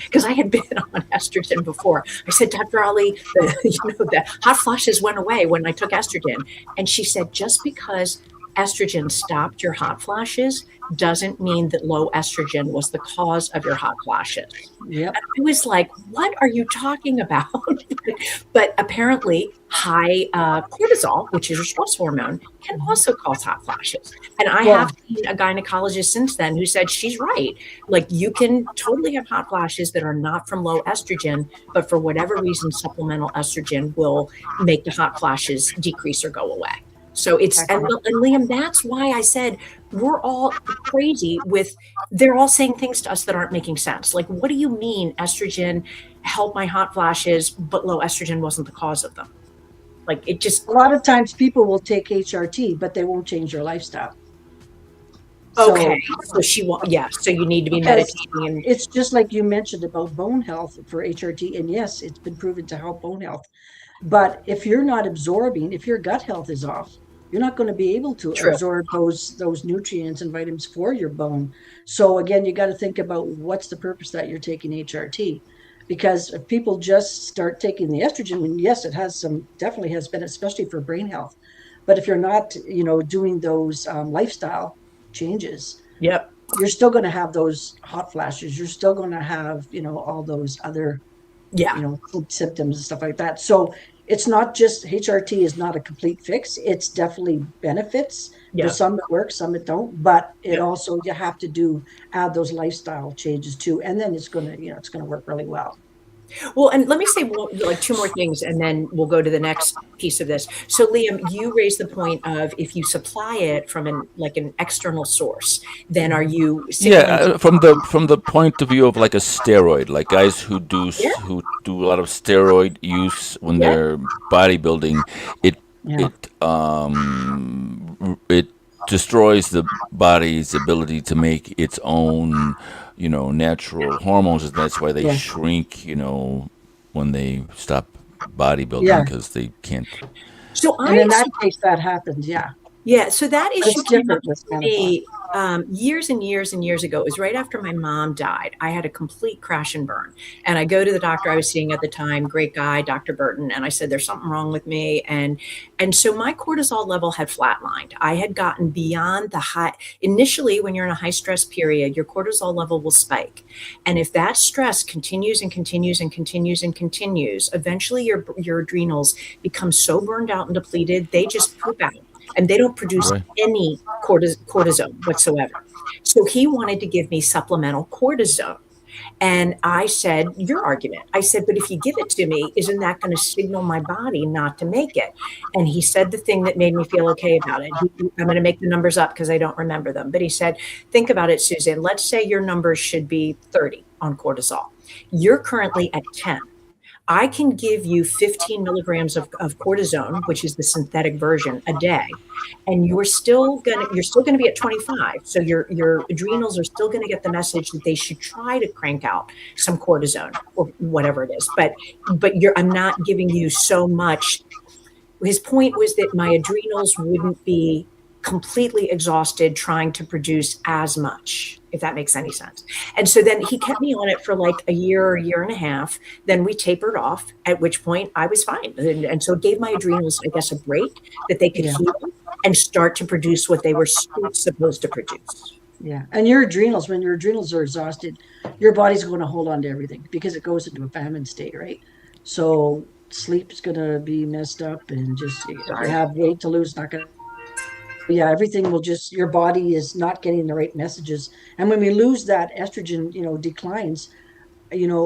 because I had been on estrogen before. I said, Dr. Ali, the hot flashes went away when I took estrogen. And she said, just because estrogen stopped your hot flashes doesn't mean that low estrogen was the cause of your hot flashes. Yep. And I was like, what are you talking about? But apparently, high cortisol, which is your stress hormone, can also cause hot flashes. And I Well, have seen a gynecologist since then who said she's right. Like, you can totally have hot flashes that are not from low estrogen, but for whatever reason, supplemental estrogen will make the hot flashes decrease or go away. So it's, excellent. and Liam, that's why I said we're all crazy with, they're all saying things to us that aren't making sense. Like, what do you mean estrogen helped my hot flashes, but low estrogen wasn't the cause of them? Like, it just, A lot of times people will take HRT, but they won't change their lifestyle. okay. So, So she won't, yeah. So you need to be because meditating and, it's just like you mentioned about bone health for HRT, and yes, it's been proven to help bone health. But if you're not absorbing, if your gut health is off, you're not going to be able to true. absorb those nutrients and vitamins for your bone. So again, you got to think about what's the purpose that you're taking HRT. Because if people just start taking the estrogen, and yes, it has some, definitely has been, especially for brain health. But if you're not, doing those lifestyle changes, Yep. you're still going to have those hot flashes. You're still going to have, all those other, Yeah. symptoms and stuff like that. So it's not just, HRT is not a complete fix. It's definitely benefits. There's Yep. some that work, some that don't, but it Yep. also, you have to add those lifestyle changes too. And then it's going to work really well. Well, and let me say like two more things, and then we'll go to the next piece of this. So, Liam, you raised the point of if you supply it from an external source, then are you Yeah, signaling to from the point of view of like a steroid, like guys yeah, who do a lot of steroid use when yeah, they're bodybuilding, it Yeah. it destroys the body's ability to make its own, natural hormones, and that's why they Yeah. shrink, when they stop bodybuilding Yeah. because they can't. so And I in that case, that happens. Yeah. Yeah, so that But issue it's came up different with for menopause. me years and years and years ago. It was right after my mom died. I had a complete crash and burn. And I go to the doctor I was seeing at the time, great guy, Dr. Burton, and I said, there's something wrong with me. And so my cortisol level had flatlined. I had gotten beyond the high. Initially, when you're in a high stress period, your cortisol level will spike. And if that stress continues and continues and continues and continues, eventually your adrenals become so burned out and depleted, they just poop out and they don't produce Right. any cortisone whatsoever. So he wanted to give me supplemental cortisone. And I said, your argument. I said, but if you give it to me, isn't that going to signal my body not to make it? And he said the thing that made me feel okay about it. I'm going to make the numbers up because I don't remember them. But he said, think about it, Susan. Let's say your numbers should be 30 on cortisol. You're currently at 10. I can give you 15 milligrams of cortisone, which is the synthetic version, a day, and you're still gonna be at 25. So your adrenals are still gonna get the message that they should try to crank out some cortisone or whatever it is. But I'm not giving you so much. His point was that my adrenals wouldn't be completely exhausted trying to produce as much, if that makes any sense. And so then he kept me on it for like a year or a year and a half. Then we tapered off, at which point I was fine. And so it gave my adrenals, I guess, a break that they could Yeah. heal and start to produce what they were supposed to produce. Yeah. And your adrenals, when your adrenals are exhausted, your body's going to hold on to everything because it goes into a famine state, right? So sleep is going to be messed up, and just if you Sorry. have weight to lose, not going to yeah, everything will just, your body is not getting the right messages. And when we lose that estrogen, declines,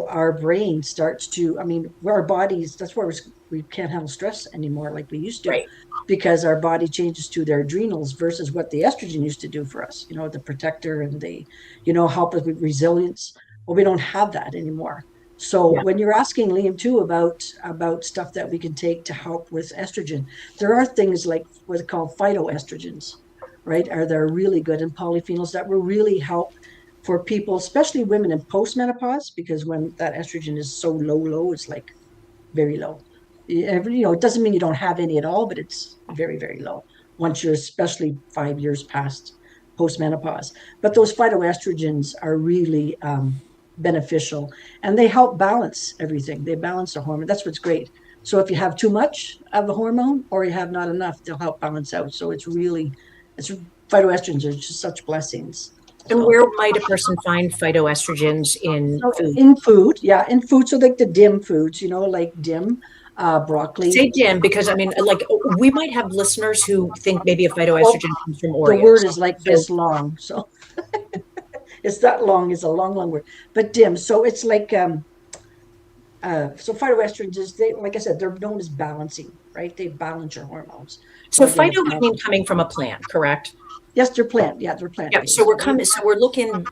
our brain starts to, I mean, our bodies, that's why we can't handle stress anymore like we used to, Right. because our body changes to their adrenals versus what the estrogen used to do for us, the protector and the, help us with resilience. Well, we don't have that anymore. So Yeah. when you're asking Liam too about stuff that we can take to help with estrogen, there are things like what's called phytoestrogens, right? Are They're really good, and polyphenols that will really help for people, especially women in postmenopause, because when that estrogen is so low, it's like very low. It doesn't mean you don't have any at all, but it's very, very low once you're especially 5 years past postmenopause. But those phytoestrogens are really beneficial, and they help balance everything. They balance the hormone. That's what's great. So if you have too much of a hormone or you have not enough, they'll help balance out. So it's phytoestrogens are just such blessings. And So, where might a person find phytoestrogens in so food? in food, yeah, in food. So like the dim foods, like dim, broccoli. Say Jim, because I mean, like we might have listeners who think maybe a Well, phytoestrogen comes from the word Oreos. is like So this long, so it's that long. It's a long, long word. But dim, so it's like so phytoestrogens is, they, like I said, they're known as balancing, right? They balance your hormones. so Organic phyto would mean balance. coming from a plant, correct? Yes, they're plant. Yeah, they're plant Yeah. So based. we're coming. So we're looking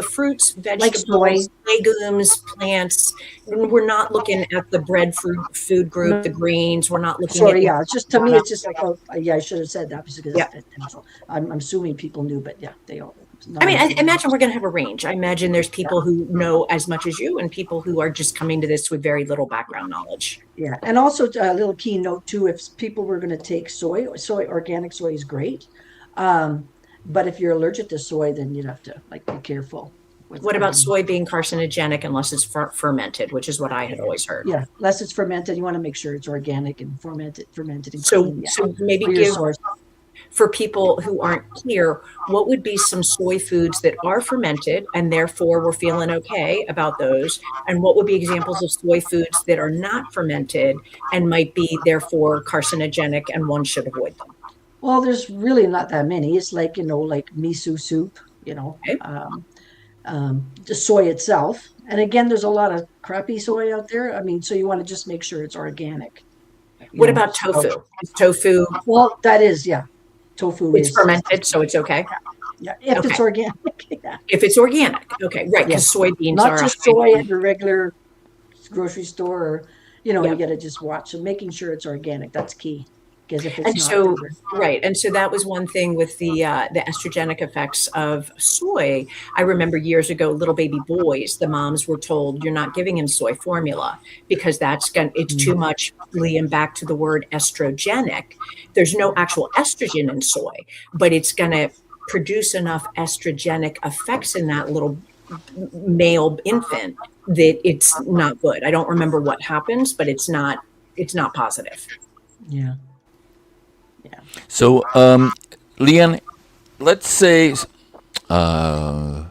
fruits, Like soy. vegetables, legumes, plants. We're not looking at the food group, the No, greens. We're not looking at sorry, yeah. It's just, to me, it's just like, oh, yeah, I should have said that because yeah. I'm assuming people knew, but yeah, they all. I mean, I Non. imagine we're going to have a range. I imagine there's people who know as much as you and people who are just coming to this with very little background knowledge. Yeah, and also a little keynote too. If people were going to take organic soy is great, um, but if you're allergic to soy, then you'd have to like be careful with. What about soy being carcinogenic unless it's fermented, which is what I had always heard? Yeah, unless it's fermented, you want to make sure it's organic and fermented and So, clean. Yeah, so maybe for your give source. for people who aren't clear, what would be some soy foods that are fermented and therefore we're feeling okay about those? And what would be examples of soy foods that are not fermented and might be therefore carcinogenic and one should avoid them? Well, there's really not that many. It's like like miso soup. Okay. The soy itself. And again, there's a lot of crappy soy out there. I mean, so you want to just make sure it's organic. What about So, tofu? Is tofu, well, that is, yeah. Tofu it's is, fermented, so it's okay. yeah, if Okay. it's organic. Yeah. If it's organic, okay, right? Yeah. Because soybeans Not are just soy at your regular grocery store, or Yeah. you got to just watch. So making sure it's organic, that's key. Because if it's And not, so, then right, and so that was one thing with the estrogenic effects of soy. I remember years ago, little baby boys, the moms were told, "You're not giving him soy formula because it's too much." Liam, back to the word estrogenic. There's no actual estrogen in soy, but it's going to produce enough estrogenic effects in that little male infant that it's not good. I don't remember what happens, but it's not positive. yeah. So, Leanne, let's say, uh,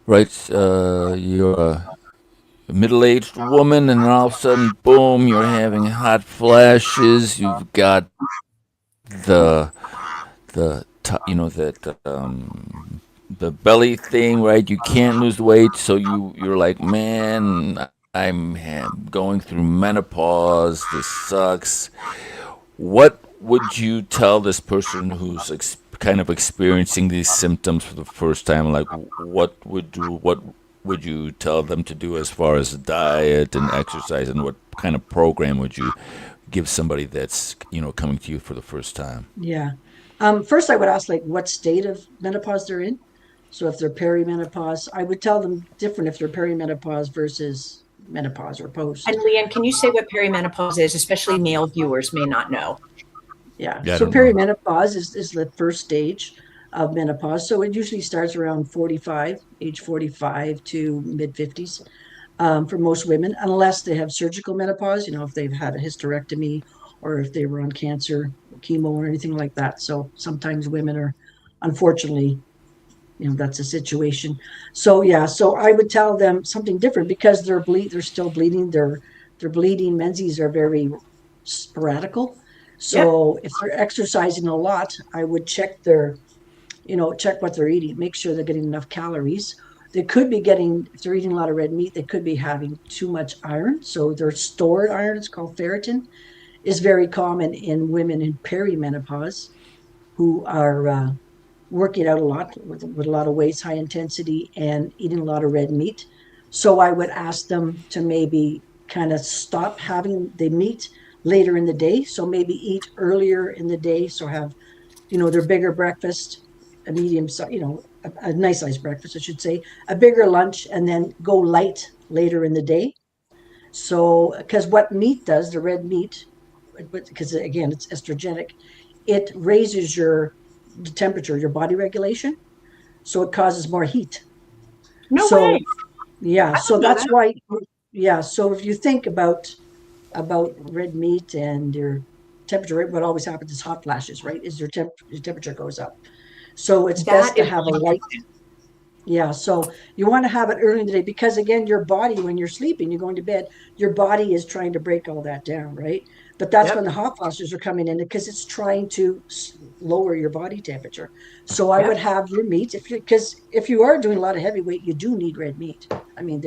right, you're a middle-aged woman, and all of a sudden, boom, you're having hot flashes. You've got the the belly thing, right? You can't lose weight, so you're like, man, going through menopause. This sucks. What would you tell this person who's kind of experiencing these symptoms for the first time? Like, what would you tell them to do as far as diet and exercise, and what kind of program would you give somebody that's coming to you for the first time? Yeah. First, I would ask like what state of menopause they're in. So if they're perimenopause, I would tell them different if they're perimenopause versus menopause or post. And Leanne, can you say what perimenopause is? Especially male viewers may not know. Yeah. Yeah, I So don't know. perimenopause is the first stage of menopause. So it usually starts around 45, age 45 to mid 50s, for most women, unless they have surgical menopause, if they've had a hysterectomy or if they were on cancer, chemo, or anything like that. So sometimes women are, unfortunately, that's a situation. So yeah, so I would tell them something different because they're still bleeding. Their bleeding menses are very sporadical. Yep. So if they're exercising a lot, I would check their, check what they're eating, make sure they're getting enough calories. They could be getting, if they're eating a lot of red meat, they could be having too much iron. So their stored iron, it's called ferritin, is very common in women in perimenopause who are working out a lot with a lot of weights, high intensity, and eating a lot of red meat. So I would ask them to maybe kind of stop having the meat later in the day. So maybe eat earlier in the day. So have, their bigger breakfast, a medium, a nice sized breakfast, I should say, a bigger lunch, and then go light later in the day. So, because what meat does, the red meat, because again, it's estrogenic, it raises your temperature, your body regulation. So it causes more heat. No So, way. yeah, I so don't know that's that. why, yeah. So if you think about red meat and your temperature, right, what always happens is hot flashes, right? Is your temperature goes up. So it's best That to is have a really light. interesting. Yeah, so you want to have it early in the day because again, your body, when you're sleeping, you're going to bed, your body is trying to break all that down, right? But that's when Yep. the hot flashes are coming in because it's trying to lower your body temperature. So I would Yep. have your meat because if you are doing a lot of heavy weight, you do need red meat. I mean,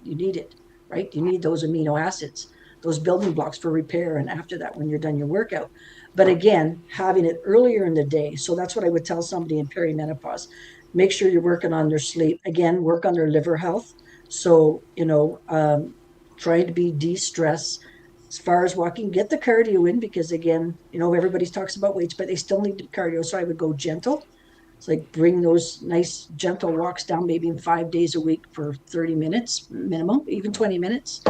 you need it, right? You need those amino acids, those building blocks for repair. And after that, when you're done your workout. But again, having it earlier in the day. So that's what I would tell somebody in perimenopause. Make sure you're working on their sleep. Again, work on their liver health. So, trying to be de-stress as far as walking, get the cardio in because again, everybody talks about weights, but they still need cardio. So I would go gentle. It's like bring those nice gentle walks down, maybe in 5 days a week for 30 minutes minimum, even 20 minutes.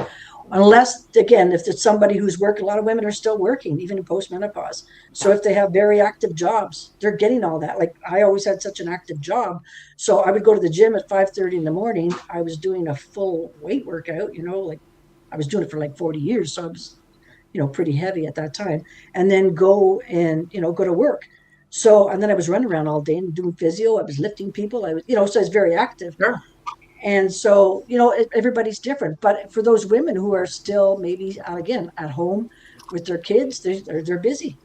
Unless, again, if it's somebody who's working, a lot of women are still working, even in postmenopause. So if they have very active jobs, they're getting all that. Like I always had such an active job. So I would go to the gym at 5:30 in the morning. I was doing a full weight workout, like I was doing it for like 40 years. So I was, pretty heavy at that time. And then go and, go to work. So, and then I was running around all day and doing physio. I was lifting people. I was, so I was very active. Sure. And so, everybody's different. But for those women who are still maybe, again, at home with their kids, they're busy.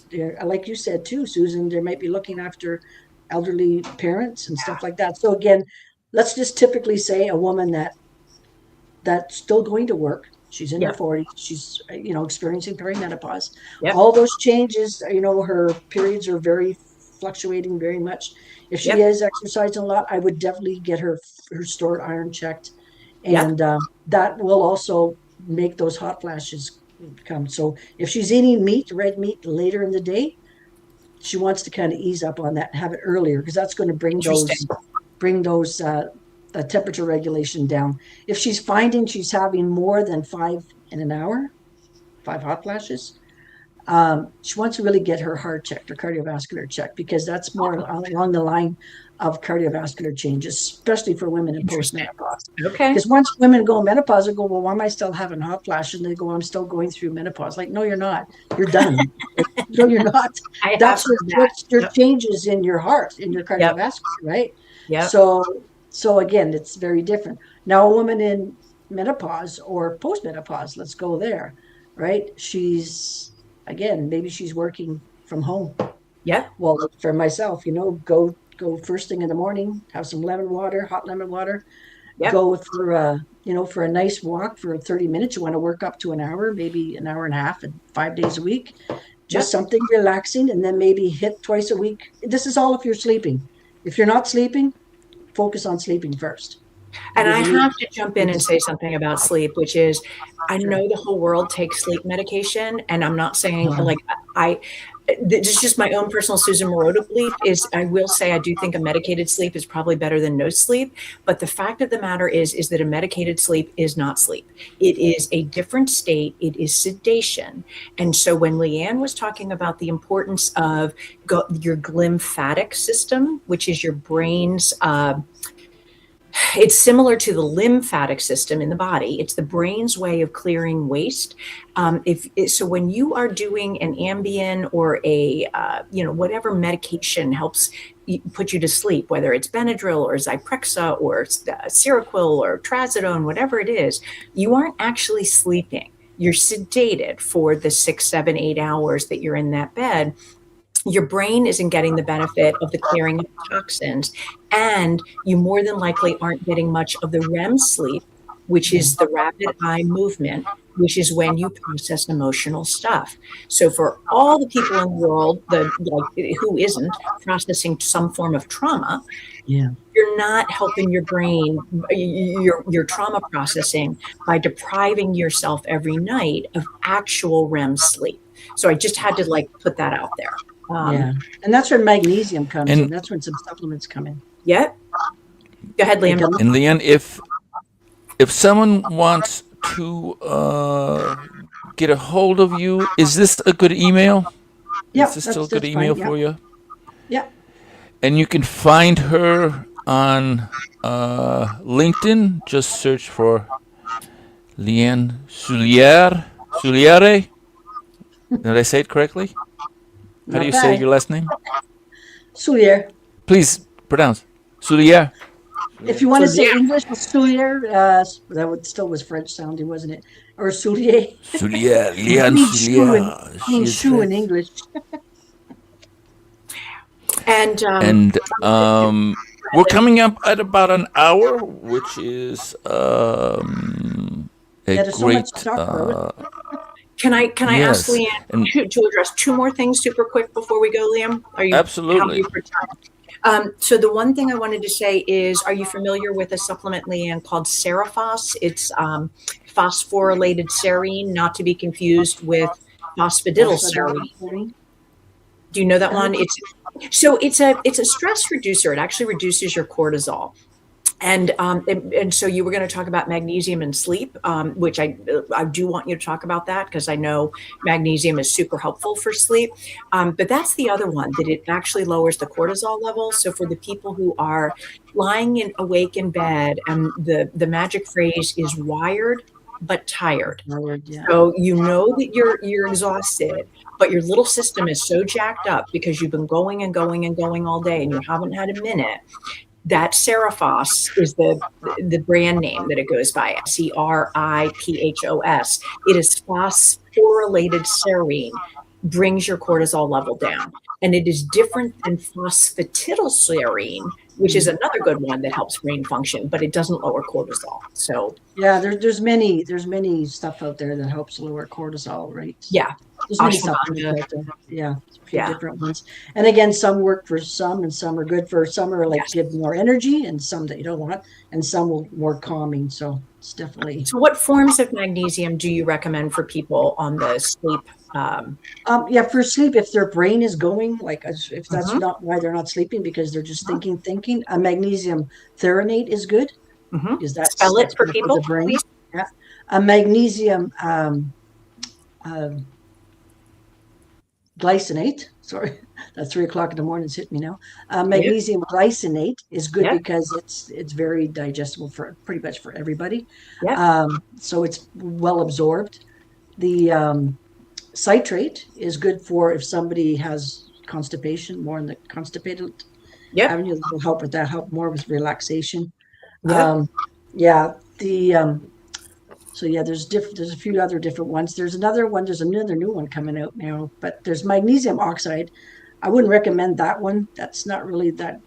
They're, like you said too, Susan, they might be looking after elderly parents and stuff like that. So again, let's just typically say a woman that's still going to work. She's in her Yep. 40s. She's, experiencing perimenopause. Yep. All those changes, her periods are very fluctuating very much. If she Yep. is exercising a lot, I would definitely get her stored iron checked. Yep. And that will also make those hot flashes come. So if she's eating meat, red meat later in the day, she wants to kind of ease up on that and have it earlier because that's going to Interesting. bring those temperature regulation down. If she's finding she's having more than 5 in an hour, 5 hot flashes, she wants to really get her heart checked, her cardiovascular checked, because that's more along the line of cardiovascular changes, especially for women in Interesting. postmenopause. Okay. Because once women go menopause, they go, well, why am I still having hot flashes? And they go, I'm still going through menopause. Like, no, you're not. You're done. Like, no, you're not. I have That's heard that. what's your Yep. changes in your heart, in your Yep. cardiovascular, right? Yep. So again, it's very different. Now, a woman in menopause or postmenopause, let's go there, right? She's again, maybe she's working from home. Yep. Well, for myself, go first thing in the morning, have some lemon water, hot lemon water, Yep. go for for a nice walk for 30 minutes. You want to work up to an hour, maybe an hour and a half, and 5 days a week. Just Yep. something relaxing, and then maybe hit twice a week. This is all if you're sleeping. If you're not sleeping, focus on sleeping first And because I you need have to jump in and say something about sleep, which is I know the whole world takes sleep medication, and I'm not saying like I this is just my own personal Susan Maroto belief is I will say I do think a medicated sleep is probably better than no sleep. But the fact of the matter is that a medicated sleep is not sleep. It is a different state. It is sedation. And so when Leanne was talking about the importance of your glymphatic system, which is your brain's it's similar to the lymphatic system in the body. It's the brain's way of clearing waste. So when you are doing an Ambien or a whatever medication helps put you to sleep, whether it's Benadryl or Zyprexa or Seroquel or Trazodone, whatever it is, you aren't actually sleeping. you're sedated for the 6, 7, 8 hours that you're in that bed, your brain isn't getting the benefit of the clearing of toxins, and you more than likely aren't getting much of the REM sleep, which Yeah. is the rapid eye movement, which is when you process emotional stuff. So for all the people in the world, who isn't processing some form of trauma, Yeah. you're not helping your brain, your trauma processing, by depriving yourself every night of actual REM sleep. So I just had to put that out there. Yeah. And that's when magnesium comes in. And That's when some supplements come in. Yeah. Go ahead, Like Liam. in the end, if someone wants to get a hold of you, is this a good email? yeah, Is this still a good that's email fine. Yeah. for you? Yeah. And you can find her on LinkedIn. Just search for Leanne Souliere. Souliere? Did I say it correctly? How do Not you say bad. your last name? Souliere. Please pronounce. Souliere. If you want to say Souliere. English, Souliere, that would still was French sounding, wasn't it? Or Soulier. Souliere. You Leanne need shoe in, Souliere. you She need is shoe in French. English. And And we're coming up at about an hour, which is a Yeah, there's so much great. to talk about. can I ask Yes. Leanne And to address two more things super quick before we go, Liam? Are you how are absolutely. you for time? So the one thing I wanted to say is, are you familiar with a supplement, Leanne, called Serifos? It's phosphorylated serine, not to be confused with phosphatidylserine. Do you know that one? It's a stress reducer. It actually reduces your cortisol. And so you were going to talk about magnesium and sleep, which I do want you to talk about that, because I know magnesium is super helpful for sleep. But that's the other one, that it actually lowers the cortisol level. So for the people who are lying awake in bed, and the magic phrase is wired but tired. Yeah. So you know that you're exhausted, but your little system is so jacked up because you've been going and going and going all day and you haven't had a minute. That Serifos is the brand name that it goes by, Seripos. It is phosphorylated serine, brings your cortisol level down. And it is different than phosphatidylserine, which is another good one that helps brain function, but it doesn't lower cortisol. So Yeah, there's many stuff out there that helps lower cortisol, right? yeah, There's many ashwagandha. supplements out there. Yeah, a few Yeah. different ones. And again, some work for some, and some are good for some are Yes. give more energy, and some that you don't want, and some will more calming. So it's definitely. So what forms of magnesium do you recommend for people on the sleep? Yeah, for sleep, if their brain is going, if that's Mhm. not why they're not sleeping, because they're just thinking, a magnesium therinate is good, because Spell it that's for good people, the brain. please. Yeah, a magnesium glycinate. Sorry, that's 3 o'clock in the morning. It's hit me now. Magnesium glycinate is good because it's very digestible for pretty much for everybody. Yeah. So it's well absorbed. The citrate is good for if somebody has constipation, more in the constipated Yep. avenue. Will help with that. Help more with relaxation. Yep. Yeah. So yeah, there's a few other different ones. There's another one. There's another new one coming out now. But there's magnesium oxide. I wouldn't recommend that one. That's not really that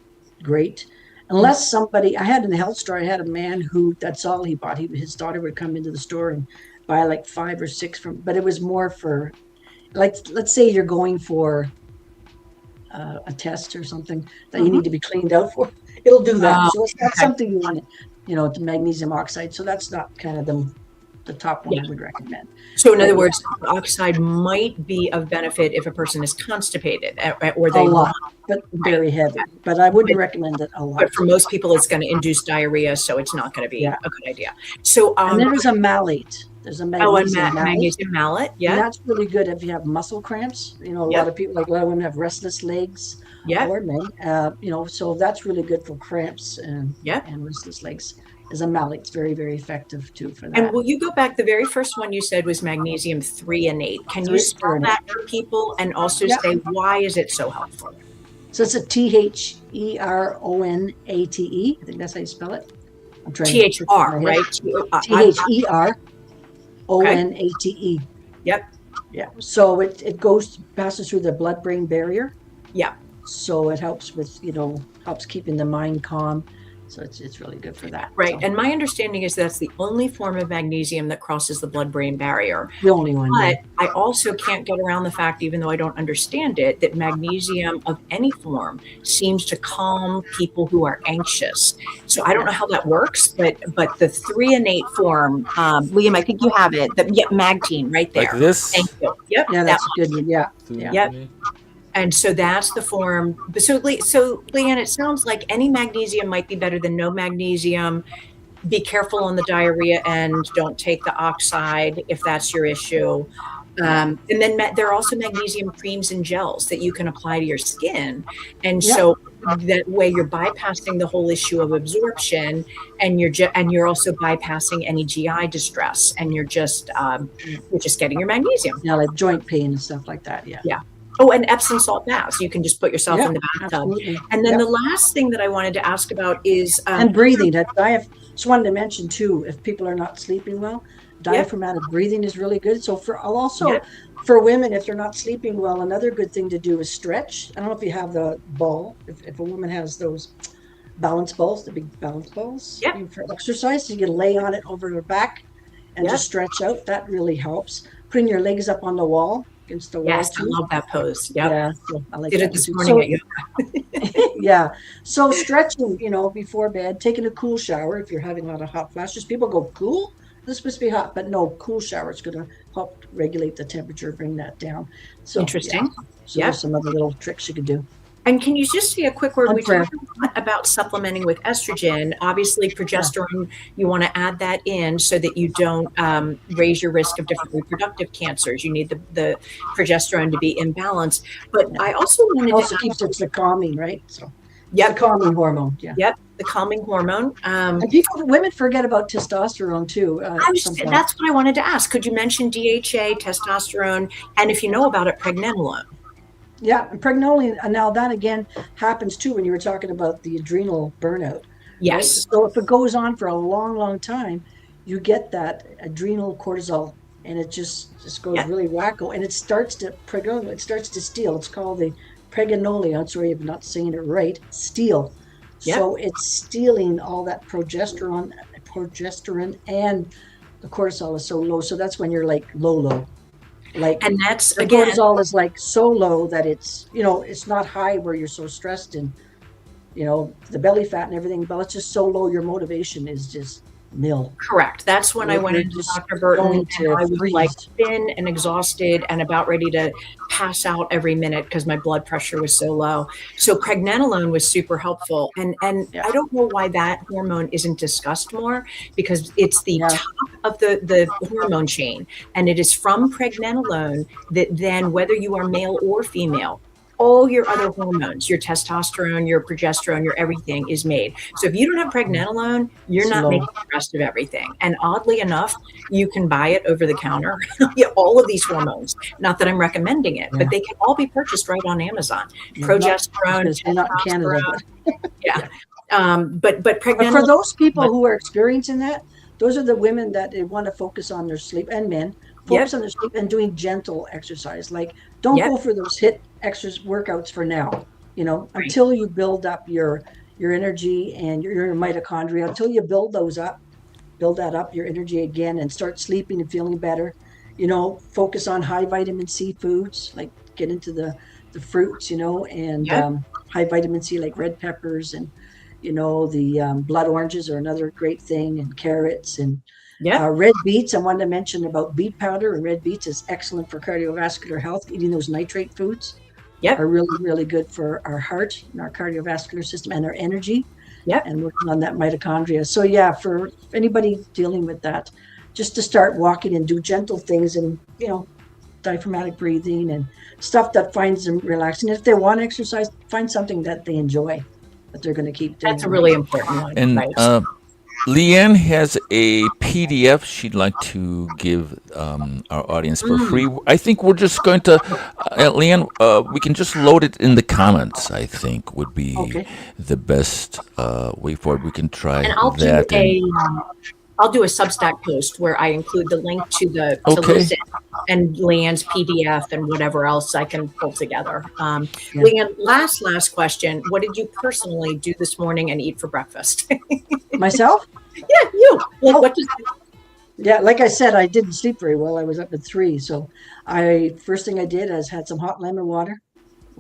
great, unless somebody. I had in the health store. I had a man who that's all he bought. His daughter would come into the store and buy like 5 or 6 from. But it was more for, let's say you're going for a test or something that you need to be cleaned out for. It'll do that. So it's not something you want. The magnesium oxide. So that's not kind of the top one I would recommend. So in other words, oxide might be of benefit if a person is constipated, or they a lot, but very heavy. But I wouldn't recommend it a lot. But for most people, it's going to induce diarrhea, so it's not going to be a good idea. So and then there's a malate. There's a magnesium malate. Magnesium malate, yeah. And that's really good if you have muscle cramps. A lot of people, like a lot of women, have restless legs. Yeah. Or men. So that's really good for cramps and restless legs. As a malate, it's very, very effective too for that. And will you go back? The very first one you said was magnesium threonate. Can you spell that for people, and also say why is it so helpful? So it's a THERONATE. I think that's how you spell it. I'm trying THR, right? THER. Okay. ONATE. Yep. Yeah. So it goes passes through the blood-brain barrier. Yeah. So it helps with, helps keeping the mind calm. So it's really good for that. Right. So And my understanding is that's the only form of magnesium that crosses the blood-brain barrier. the only one, yeah. But I also can't get around the fact, even though I don't understand it, that magnesium of any form seems to calm people who are anxious. So I don't know Yeah. how that works, but the threonate form, Liam, I think you have it. Magtine right Like there. Thank this? you. Yep, Yeah, that that's a good one. Yeah. Yeah. one. Yep. And so that's the form. So, Leanne, it sounds like any magnesium might be better than no magnesium. Be careful on the diarrhea end. Don't take the oxide if that's your issue. Yeah. And then there are also magnesium creams and gels that you can apply to your skin. And Yeah. so that way you're bypassing the whole issue of absorption, and you're also bypassing any GI distress, and you're just getting your magnesium. Yeah, like joint pain and stuff like that. Yeah. Yeah. Oh, and Epsom salt baths. You can just put yourself Yeah, in the bathtub. absolutely. And then Yeah. the last thing that I wanted to ask about is And breathing. I have just wanted to mention too, if people are not sleeping well, Yep. diaphragmatic breathing is really good. So I'll also Yep. for women, if they're not sleeping well, another good thing to do is stretch. I don't know if you have the ball. If a woman has those balance balls, the big balance balls Yep. for exercise, you can lay on it over her back and Yep. just stretch out. That really helps. Putting your legs up on the wall against the wall Yes, I too. love that pose. Yep. Yeah, so I like Did that it one this too. morning So at you. yeah. So stretching, before bed, taking a cool shower if you're having a lot of hot flashes. People go, cool? This is supposed to be hot, but no, cool shower is going to help regulate the temperature, bring that down. So yeah. Interesting. So Yep. there's some other little tricks you could do. And can you just say a quick word? On We prayer. talked a lot about supplementing with estrogen. Obviously, progesterone, you want to add that in so that you don't raise your risk of different reproductive cancers. You need the progesterone to be in balance. But Yeah. I also It wanted also to keeps it's the calming, right? So it's yep, the calming hormone. Yeah. yep, the calming hormone. And women forget about testosterone too. Sometimes. That's what I wanted to ask. Could you mention DHA, testosterone, and if you know about it, pregnenolone? Yeah, and pregnenolone, and now that again happens too when you were talking about the adrenal burnout, right? Yes. So if it goes on for a long, long time, you get that adrenal cortisol, and it just goes Yep. really wacko, and it starts to pregnenolone. It starts to steal. It's called the pregnenolone. I'm sorry if I'm not saying it right. Steal. Yep. So it's stealing all that progesterone, and the cortisol is so low. So that's when you're like low. Like And that's the again, cortisol is like so low that it's not high where you're so stressed and the belly fat and everything, but it's just so low your motivation is just nil. correct. That's when I You're went into just Dr. Burton going and to I was freeze. like thin and exhausted and about ready to pass out every minute because my blood pressure was so low. So pregnenolone was super helpful. And Yeah. I don't know why that hormone isn't discussed more, because it's the Yeah. top of the hormone chain. And it is from pregnenolone that then, whether you are male or female, all your other hormones, your testosterone, your progesterone, your everything is made. So if you don't have pregnenolone, you're It's not low. making the rest of everything. And oddly enough, you can buy it over the counter. Yeah, all of these hormones. Not that I'm recommending it, Yeah. but they can all be purchased right on Amazon. Yeah, not- Progesterone, they're not in Canada, testosterone. Yeah. But But for pregnenolone. those people who are experiencing that, those are the women that they want to focus on their sleep, and men focus on their sleep and doing gentle exercise. Like, don't Yep. go for those hit exercise workouts for now. Right. Until you build up your energy and your mitochondria, until you build that up, your energy again, and start sleeping and feeling better. Focus on high vitamin C foods, like get into the fruits, and Yep. high vitamin C, like red peppers, and the blood oranges are another great thing, and carrots, and Yeah. red beets. I wanted to mention about beet powder, and red beets is excellent for cardiovascular health. Eating those nitrate foods Yep. are really, really good for our heart and our cardiovascular system and our energy, Yep. and working on that mitochondria. So yeah, for anybody dealing with that, just to start walking and do gentle things, and diaphragmatic breathing and stuff that finds them relaxing. If they want to exercise, find something that they enjoy, that they're going to keep doing. That's a really important one. And right. Leanne has a PDF she'd like to give our audience for free. I think we're just going to, Leanne, we can just load it in the comments, I think would be Okay. the best way forward. We can try And I'll do that. a I'll do a Substack post where I include the link to Okay. listen and Leanne's PDF and whatever else I can pull together. Yeah. Leanne, last question. What did you personally do this morning and eat for breakfast? Myself? Yeah, you. Like, Oh. what does Yeah, like I said, I didn't sleep very well. I was up at 3, so first thing I did is had some hot lemon water.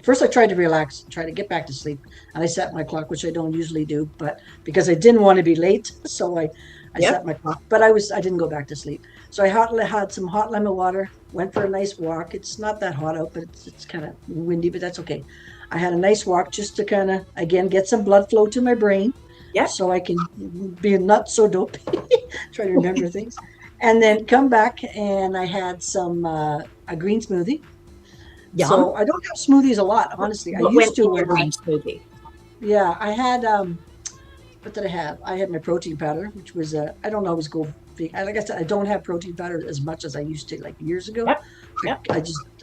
First, I tried to relax, try to get back to sleep, and I set my clock, which I don't usually do, but because I didn't want to be late, so I Yep. set my clock. But I didn't go back to sleep. So I had some hot lemon water, went for a nice walk. It's not that hot out, but it's kind of windy, but that's okay. I had a nice walk just to kind of again get some blood flow to my brain, Yep. so I can be not so dopey, try to remember things, and then come back and I had some a green smoothie. Yum. So I don't have smoothies a lot, honestly. I What used went to. in your green smoothie? Yeah, I had what did I have? I had my protein powder, which was I don't always go vegan. Like I said, I don't have protein powder as much as I used to, like years ago. Yep. Yep.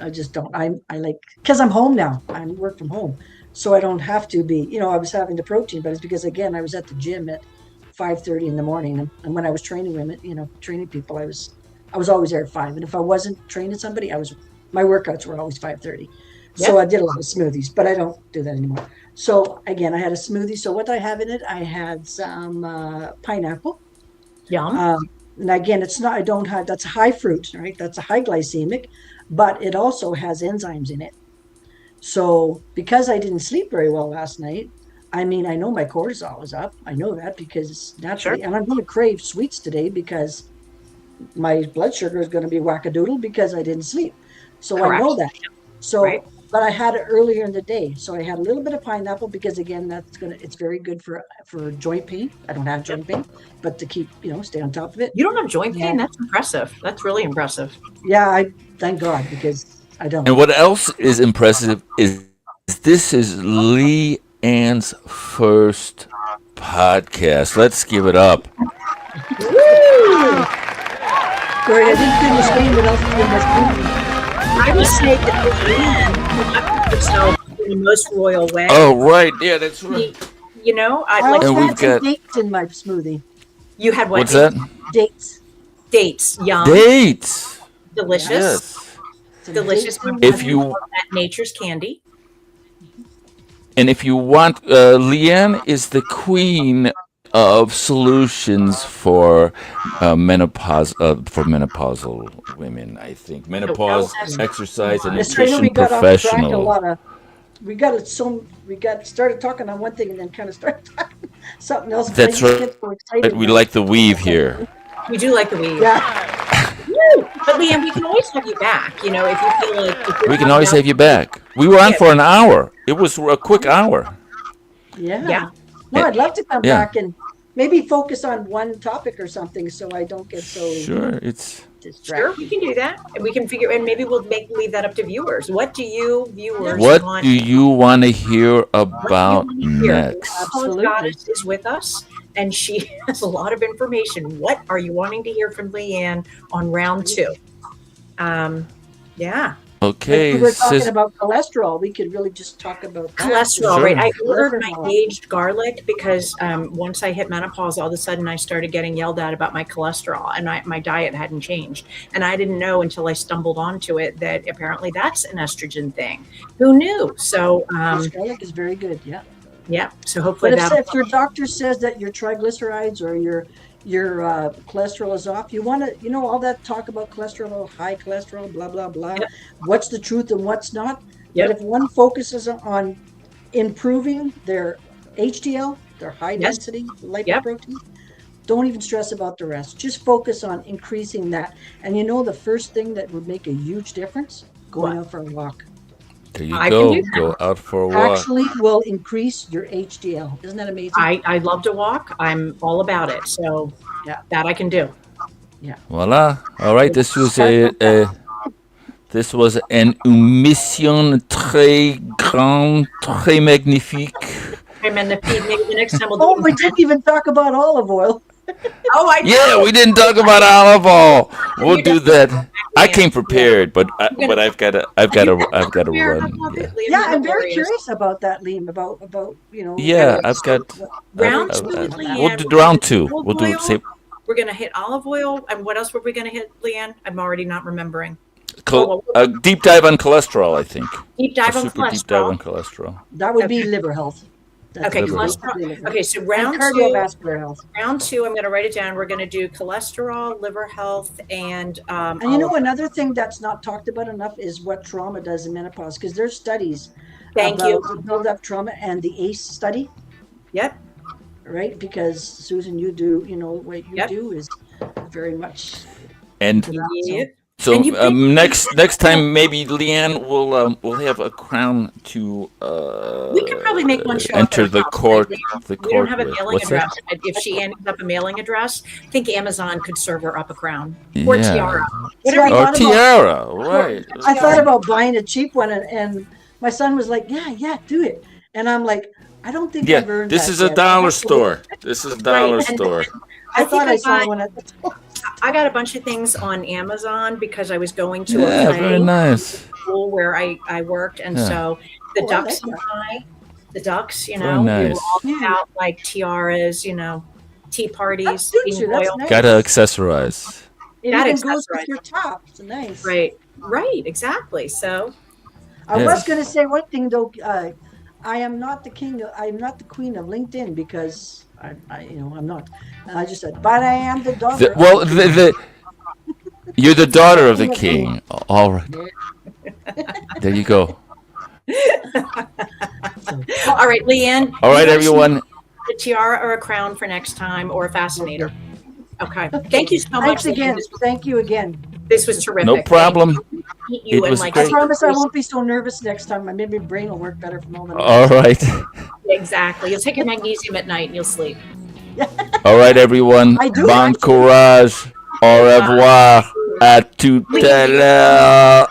I just don't. I like because I'm home now. I work from home, so I don't have to be. I was having the protein, but it's because again I was at the gym at 5:30 in the morning, and when I was training women, training people, I was always there at 5. And if I wasn't training somebody, my workouts were always 5:30. So I did a lot of smoothies, but I don't do that anymore. So again, I had a smoothie. So what did I have in it? I had some pineapple. Yum. And again, it's not, I don't have, that's high fruit, right? That's a high glycemic, but it also has enzymes in it. So because I didn't sleep very well last night, I mean, I know my cortisol is up. I know that because naturally, and I'm going to crave sweets today because my blood sugar is going to be wackadoodle because I didn't sleep. So I know that. So, Right. but I had it earlier in the day. So I had a little bit of pineapple because again, it's very good for joint pain. I don't have joint pain, but to keep, stay on top of it. You don't have joint pain? Yeah. That's impressive. That's really impressive. Yeah, I thank God because I don't. And what else is impressive is this is Lee Ann's first podcast. Let's give it up. Sorry, I didn't understand what else was in I would say that Leanne herself in the most royal way. Oh, right. Yeah, that's right. I like also And had we've some got- dates in my smoothie. you had what? What's that? Dates. Dates. Yum. Dates. Delicious. Yes. Some Delicious. dates in If my- you That nature's candy. And if you want, Leanne is the queen of solutions for menopause for menopausal women. I think menopause exercise and Yes, I know nutrition we got off track a professional. lot of. We got started talking on one thing and then kind of started talking something else. That's I right. get so excited We now. like the weave here. We do like the weed. Yeah. Woo! But Leanne, we can always have you back. If you feel like if you're We can not always out- have you back. We were on for an hour. It was a quick hour. Yeah. Yeah. No, I'd love to come Yeah. back and maybe focus on one topic or something so I don't get so Sure, it's Sure, distracted. we can do that. And we can figure, and maybe we'll leave that up to viewers. What do you viewers what want? do you want to hear What do you about want to hear? next? The Absolutely. Goddess is with us, and she has a lot of information. What are you wanting to hear from Leanne on round 2? Yeah. Okay, If we were talking sis- about cholesterol, we could really just talk about that. Cholesterol, Sure. right? I ordered my Cholesterol. aged garlic because once I hit menopause, all of a sudden I started getting yelled at about my cholesterol, and my diet hadn't changed. And I didn't know until I stumbled onto it that apparently that's an estrogen thing. Who knew? So, This garlic is very good, yeah. yeah. So hopefully But that. if your doctor says that your triglycerides or your cholesterol is off, you want to, all that talk about cholesterol, high cholesterol, blah, blah, blah. Yep. What's the truth and what's not? Yep. But if one focuses on improving their HDL, their high Yes. density lipoprotein, don't even stress about the rest. Just focus on increasing that. And the first thing that would make a huge difference? Going What? out for a walk. there you I can go. do that. Go out for a walk. Actually will increase your HDL. Isn't that amazing? I love to walk. I'm all about it. So Yeah. that I can do. Voilà. All right. This was an émission très grande, très magnifique. And then maybe the next time we'll Oh, do. we didn't even talk about olive oil. Oh, I Yeah, we didn't talk about olive oil. We'll do that. I came prepared, but I've got to run. Yeah. Yeah, I'm very curious about that, Liam. About Yeah, I've got. Round I've- two with I've- Leanne. we'll do round 2. Olive We'll do oil. say We're going to hit olive oil. And what else were we going to hit, Leanne? I'm already not remembering. Oh, A deep dive on cholesterol, I think. deep dive A on super deep dive on cholesterol. cholesterol. That would be Okay. liver health. That's Okay, Liver health. cholesterol. Okay, so And round two. cardiovascular health. Round two, I'm going to write it down. We're going to do cholesterol, liver health, and And you know, another thing that's not talked about enough is what trauma does in menopause, because there's studies Thank about you. the build-up trauma and the ACE study, Yep. right? Because Susan, you do, what you Yep. do is very much And to that. Yep. so And you next time maybe Leanne will have a crown to We could probably make one show up enter at the our house, court. right? The We don't court have a with. mailing What's that? address. If she ends up a mailing address, I think Amazon could serve her up a crown or Yeah. tiara. See, I Whatever you Or thought about- tiara, right? I thought about buying a cheap one, and my son was like, "Yeah, do it." And I'm like, "I don't think I've Yeah, earned this that is a yet. dollar store. This is a dollar Right, and- store. I thought I think saw got- one at the I got a bunch of things on Amazon because I was going to Yeah, a very play nice. school where I worked, and Yeah. so the Oh, I ducks like and I, the ducks, Very we were nice. all Yeah. about like tiaras, tea parties, That suits being you. That's loyal. nice. Gotta accessorize. It That even goes accessorized. with your top. It's nice. Right, exactly. So I Yes. was going to say one thing though. I am not the king. I am not the queen of LinkedIn because I'm not. I just said, but I am the daughter. You're the daughter of the king. All right. There you go. all right, Leanne. All right, you guys everyone. need A tiara or a crown for next time, or a fascinator. Okay. Thank you so much. Thanks Leanne. again. Thank you again. This was terrific. No problem. Meet you It and was like great. I promise I won't be so nervous next time. Maybe my brain will work better from all the All right. Exactly. You'll take your magnesium at night and you'll sleep. All right, everyone. I do, Bon actually. courage. Au revoir. À tout à l'heure.